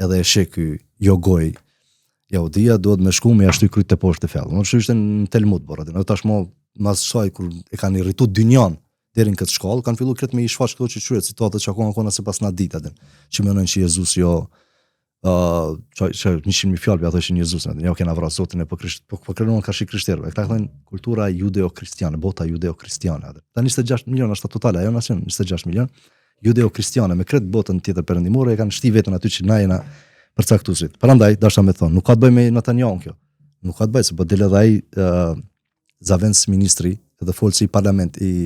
edhe e shekë jo goj jahudia, duhet me shku me jashtu i kryt të poshtë të fellë. Në që ishte në Telmud, boradin. Edhe tashmo, mas saj, kur e kanë irritu dynjan deri në këtë shkallë, kanë fillu kretë me i shfaq këto që qyret, citatët që akona se pas na ditë adin, që menojnë që Jezus jo, që 100.000 fjallë për ato ishin Jezus, jo kena vra zotin e po krenuan ka shi krishterëve. Këta thënë kultura judeo-kristiane, bota judeo-kristiane. Ta 26 milion është totale, ajo nacion, 26 milion, judeo-kristiane, me kretë botën tjetër perëndimore, e kanë shti vetën aty që na jena përcaktuesit. Prandaj, dasha me thonë, nuk ka të bëj me Netanyahu kjo. Nuk ka të bëj, se po dele dhe ai zavendës ministri, edhe folsi i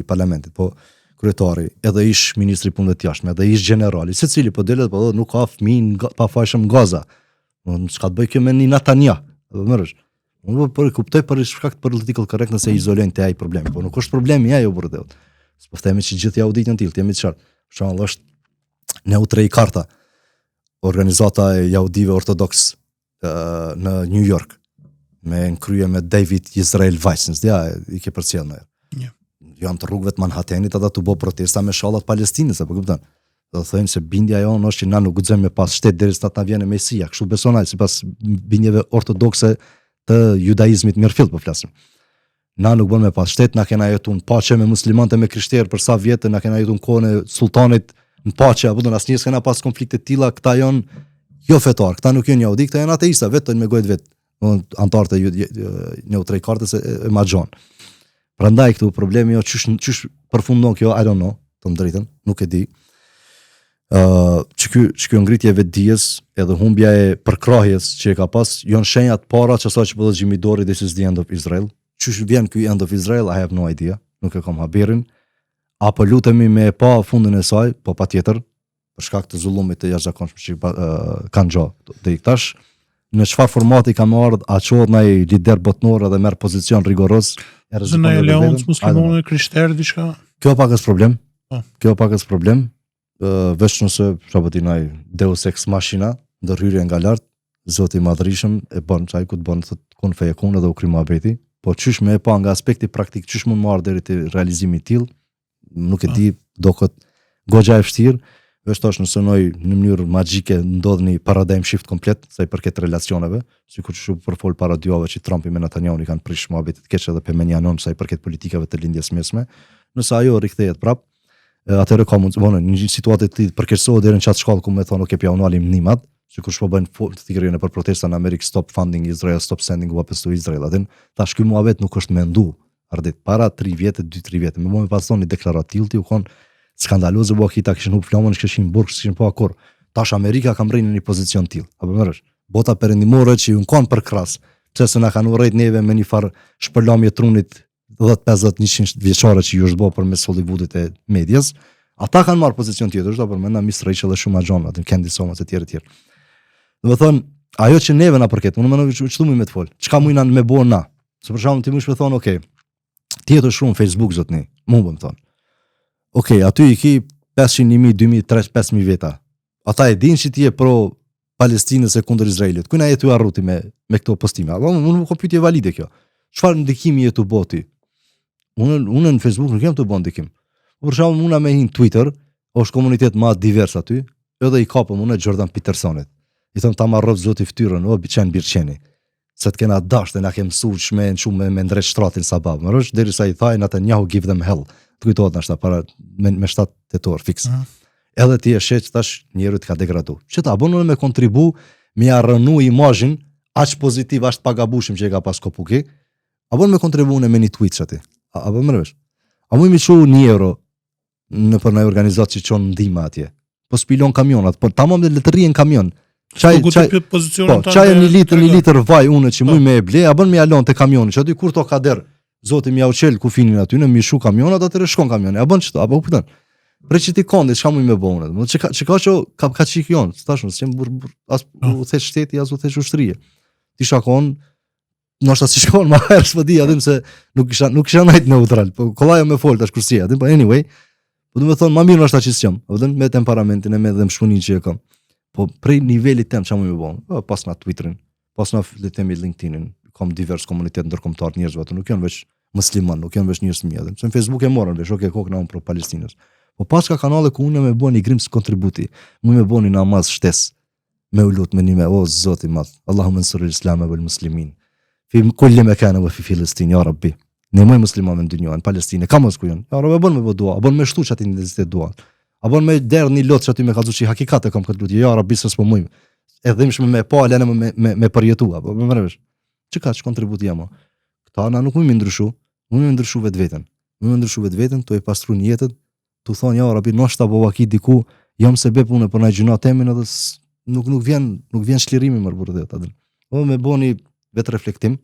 parlamentit, po kryetari, edhe ish ministri punëve të jashtme, edhe ish generali, secili po delet, po nuk ka fëmijë pa fajshëm Gaza. S'ka të bëj kjo me një Netanyahu, edhe mërësh. Unë po kuptoj për shkak të political correctness e izolojnë te ai problemi, po nuk është problemi ai burrë. S'po themi që gjithë jahudit janë tillë, jemi të qartë. Për shembull është Neutre i Karta, organizata e jahudive ortodoks në New York, me kryje me David Israel Weissens, i ke përcjell në janë të rrugëve të Manhattanit ata të bo protesta me shallat Palestinës, apo kupton? Do të thënë se bindja jonë është që na nuk guxojmë me pas shtet derisa ta vjen Mesia, kështu beson ai sipas bindjeve ortodokse të judaizmit mirëfill po flasim. Na nuk bën me pas shtet, na kena jetuar paqe me muslimanët e me krishterë për sa vjet, na kena jetuar kohën e sultanit në paqe, apo don asnjë s'kena pas konflikte të tilla, këta janë jo fetar, këta nuk janë jehudi, këta janë ateista, vetëm me gojë vet. Antartë një u 3 kartës e magjon. Prandaj këtu problemi jo çysh përfundon kjo, I don't know, të drejtën, nuk e di. Që ky ngritje vetdijes edhe humbja e përkrahjes që e ka pas janë shenja të para që sa që po Jimmy Dore, this is the end of Israel. Çysh vjen ky end of Israel, I have no idea, nuk e kam haberin. Apo lutemi me pa fundin e saj, po patjetër, për shkak të zullumit të jashtëzakonshëm që kanë gjatë deri tash. Në çfarë formati ka ardhur, a çohet ndaj lider botnor edhe merr pozicion rigoroz, në aleancë muslimane krishterë diçka. Kjo pak është problem. Kjo pak është problem. Veç nëse çfarë nai Deus ex machina, ndërhyrje nga lart, Zoti i Madhërisëm e bën çaj ku të bën të kun fejekun edhe u kry muhabeti, po çysh më e pa nga aspekti praktik, çysh mund marr deri te realizimi i tillë, nuk e di, dokot goxha e vështirë. Veç tash nëse noi në mënyrë magjike ndodh një paradigm shift komplet sa i përket relacioneve, sikur që për fol para 2 javëve që Trumpi me Netanyahu i kanë prish muhabetit keq edhe Pemenianon sa i përket politikave të lindjes mesme, nëse ajo rikthehet prap, atëherë ka mund të në një situatë të përkeqësohet deri në çat shkallë ku më thonë okay, pja unalim nimat, sikur shpo bën thirrjen për protesta në Amerikë, stop funding Israel, stop sending weapons to Israel. Atë tash ky muhabet nuk është mendu, ardit para 3 vjetë, 2-3 vjetë. Më pas thoni deklarativ ti u kon skandaloze, bo kita kishin hub flamën, kishin burg, kishin pa akor. Tash Amerika ka mbrejnë në një pozicion tillë. Apo merresh? Bota perëndimore që ju kanë për kras, pse se na kanë urrejt neve me një farë shpërlamje trunit 10-50-100 vjeçare që ju është bë përmes Hollywoodit e medias, ata kanë marrë pozicion tjetër, është për menda Miss Rachel dhe shumë agjon, atë Candy Somas e tjerë. Do të thonë, ajo që neve na përket, unë më çtu më të fol. Çka mujna me bën na? Se për shembull ti më shpe thon, okay, ti jetë shumë Facebook zotni, më më thon. Okay, aty i ki 500.000, 2.000, 3.000, 5.000 veta. Ata e dinë që ti je pro Palestinës e kundër Izraelit. Kujna je ty arruti me këto postime? Apo unë nuk kam pyetje valide kjo. Çfarë ndikimi je tu boti? Unë në Facebook nuk jam të bën ndikim. Për shembull, unë me një Twitter, është komunitet më divers aty, edhe i kapëm unë Jordan Petersonit. I thon ta marrë zoti fytyrën, o biçan birçeni. Se të kena dashur na kem mësuar shmend shumë me ndret shtratin sabab. Mërosh derisa i thaj Netanyahu give them hell. Kujtohet nashta para me 7 tetor fiks. Edhe ti e sheh tash njerëzit ka degraduar. Që ta bën me kontribu, me ja rënu imazhin aq pozitiv, aq pagabushëm që e ka pas Kopuki. Apo me kontribu me një tweet aty. Apo mërosh. A më çu 1 euro në për një organizatë që çon ndihmë atje. Po spilon kamionat, po tamam le të rrihen kamion. Çaj një litër vaj unë që muj me e ble, a bën me jalon te kamioni, që aty kur to ka der. Zoti më ja u çel kufinin aty në mishu kamionat, atë shkon kamioni. A bën çto? Apo kupton? Për çiti kondi, çka muj me bëunë. Do çka që ka çikion, tash mos jem as u the shteti as u the ushtrie. Ti shakon, ndoshta si shkon më herë s'po di, atë se nuk kisha ndajt neutral, po kollaja më fol tash kursi aty, po anyway, po do të thonë më mirë është ta që s'jam, vetëm me temperamentin e me dhe mshpunin që e kam. Po prej nivelit tem çamu më bën. Pas na Twitterin, pas na le të themi LinkedInin, kam divers komunitet ndërkombëtar njerëzve aty, nuk janë veç musliman, nuk janë veç njerëz të mirë. Se në Facebook e morën vesh, okay, kokën unë pro Palestinës. Po pas ka kanale ku unë më bëni grims kontributi, më bëni namaz shtes, me ulut me nime, o Zoti i madh, Allahumma ansur al-islam wal muslimin. Fi kulli makan wa fi Filistin, ya Rabbi. Ne më muslimanë në dynjë, në Palestinë, kam mos ku janë. Ja, Rabbi bën me dua, bën me shtu çati në dua. A bën me der një lot që aty me kallëzuçi hakikat e kam këtë lutje, ja Rabbi s'po mujm. E dhimbshme me pa lënë me përjetua, po më mëresh. Çka kontributi jam? Këta na nuk mund të ndryshu, unë më ndryshu vetveten. Unë ndryshu vetveten, to e pastruan jetën, tu thon ja Rabbi, noshta bova ki diku, jam se be punë për na gjuna temin edhe nuk vjen shlirimi më vërtet atë. Po me bëni vetë reflektim.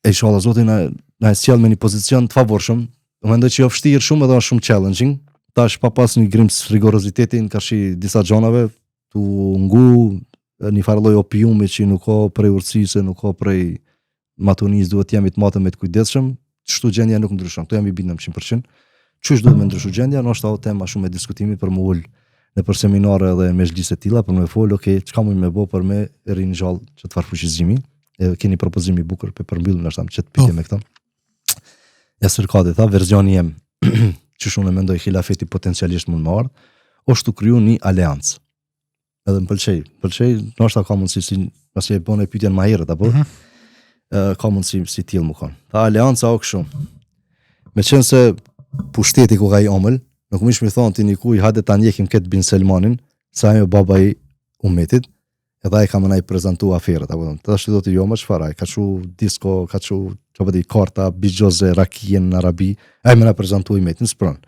E inshallah Zoti na sjell me një pozicion të favorshëm. Mendoj që jo vështirë shumë edhe shumë challenging. Tash pa pas një grims rigorozitetin ka shi disa gjonave tu ngu një farë lloj opiumi që nuk ka prej urtësisë, nuk ka prej matunis, duhet jemi të matëm me të kujdesshëm. Çështu gjendja nuk ndryshon. Kto jam i bindëm 100%. Çush duhet me ndryshu gjendja, ndoshta o tema shumë e diskutimit për më ul në për seminare dhe mezhlise të tilla për më fol, okay, çka mund më bë për me rrin gjallë që të farë fuqizimi. Keni propozim i bukur për përmbyllën ndoshta që të pyetje me këtë. Ja sërkati tha versioni im që shumë e mendoj xhilafeti potencialisht mund marr, është të kriju një aleancë. Edhe më pëlqej, ndoshta ka mundësi si pasi e bën e pyetjen më herët apo ka mundësi si tillë më kon. Ta aleanca o kështu. Meqense pushteti ku ka i omël, Nuk mish mi thonë ti nikuj, hajde ta njekim këtë Bin Selmanin, sa ajo baba i umetit, edhe ai ka më na i prezentu aferat, apo thonë. Tash do të jo më çfarë, ka çu disco, ka çu çfarë di karta, bigjoze, rakien në Arabi, ai më na prezentu umetin spron.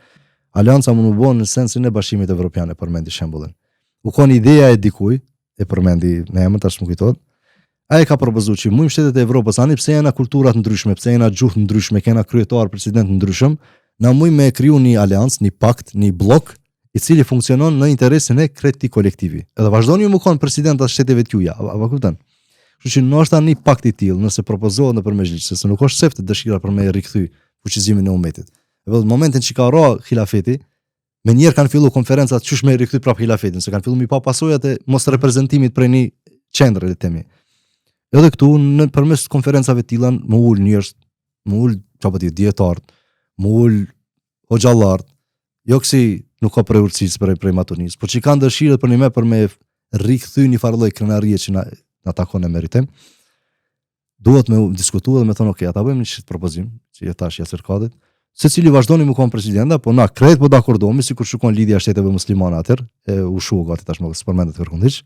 Alianca më bon në sensin e Bashkimit Evropian, e përmendi shembullin. U kon ideja e dikuj, e përmendi në emër tash më kujtohet. Ai ka propozuar që mujm shtetet e Evropës ani pse janë kultura të ndryshme, pse janë gjuhë të ndryshme, kena kryetar, president të ndryshëm, na mujm me kriju një aleancë, një pakt, një blok i cili funksionon në interesin e kreti kolektivi. Edhe vazhdoni ju më kon presidenta të shteteve të juja, apo kupton? Kështu që ndoshta një pakt i tillë, nëse propozohet nëpër mezhlis, se nuk është sefte dëshira për me rikthy fuqizimin e umetit. Edhe në momentin që ka ra xhilafeti, me njerë kanë fillu konferencat qysh me rikthy prap xhilafetin, se kanë fillu mi pa pasojat e mos reprezentimit prej një qendre le temi. Edhe këtu në përmes konferencave të tilla më ul njerëz, më ul çfarë di dietar, më ul hoxhallar, jo kësi nuk ka preurësis prej matunis, por që kanë dëshirë për me rikthy një farlloj krenarie që na takon e meritem, duhet me diskutu dhe me thonë, okay, ata bëjmë një çështë propozim, që tash ja cirkadet, se cili vazhdoni më kon presidenta, po na krejt po dakordohemi, sikur shkon lidhja e shteteve muslimane atër, e u shu gati tash më përmendet kërkundhiç,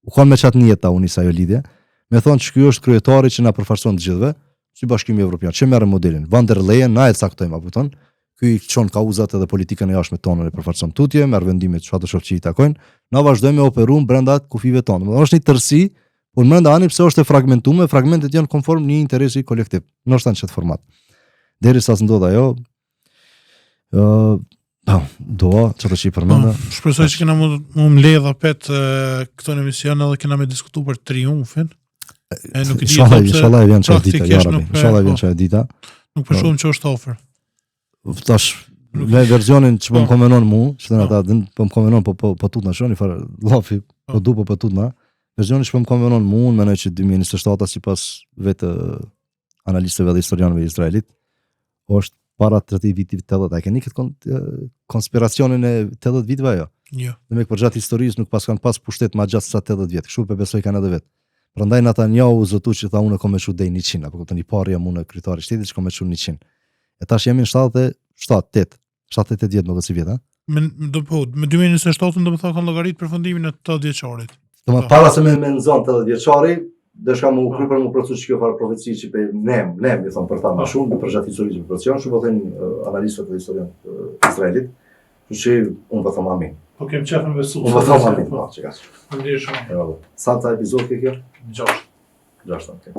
u kon me çat njeta unisa ajo lidhje, me thonë që ky është kryetari që na përfaqëson të gjithëve, si Bashkimi Evropian, që merr modelin Van der Leyen, na e caktojmë, apo thon, ky i çon kauzat edhe politikën e jashtme tonë e përfaqëson tutje, merr vendimet çfarë të shoqëri i takojnë, na vazhdojmë me operuar brenda kufive tonë. Do të është një tërësi, por brenda ani pse është e fragmentuar, fragmentet janë konform një interesi kolektiv, ndoshta në çet format. Derisa të ndodh ajo, doa çfarë që i përmenda. Shpresoj që kena më mbledh apet këto në emision edhe kena me diskutu për triumfin. Nuk e di inshallah vjen çfarë dita, ja rabi. Inshallah vjen çfarë dita. Nuk po shohim që është ofër. Tash me versionin që po më konvenon mua, që ata po më konvenon po tut na shoni fare llafi, po du po tut na. Versioni që po më konvenon mua, mendoj që 2027 sipas vetë analistëve dhe historianëve izraelit, është para 30 vitit 80, a keni këtë konspiracionin e 80 viteve ajo? Jo. Dhe me përgjatë historisë nuk kanë pas pushtet më gjatë sa 80 vjet. Kështu pe besoj kanë edhe vet. Prandaj Netanyahu zotu që tha unë kam më shumë deri 100, apo kuptoni parë jam unë kryetari i shtetit që kam më shumë 100. E tash jemi në 78 vjet nuk e si vjet, ha? Me 2027 do të thonë kanë llogarit përfundimin e 80 vjeçarit. Domethënë para se me nxon 80 vjeçari, dëshka më u kry për më proces që kjo farë profeci që pe nem, i thonë për ta më shumë, për gjatë historisë për procesion, shumë po thënë analistët dhe historianët Izraelit, që unë po thëmë amin. Po kem qefën besu. Unë po thëmë amin, që ka që. Ndërë shumë. Sa ta epizod ke kjo? 6. Okay.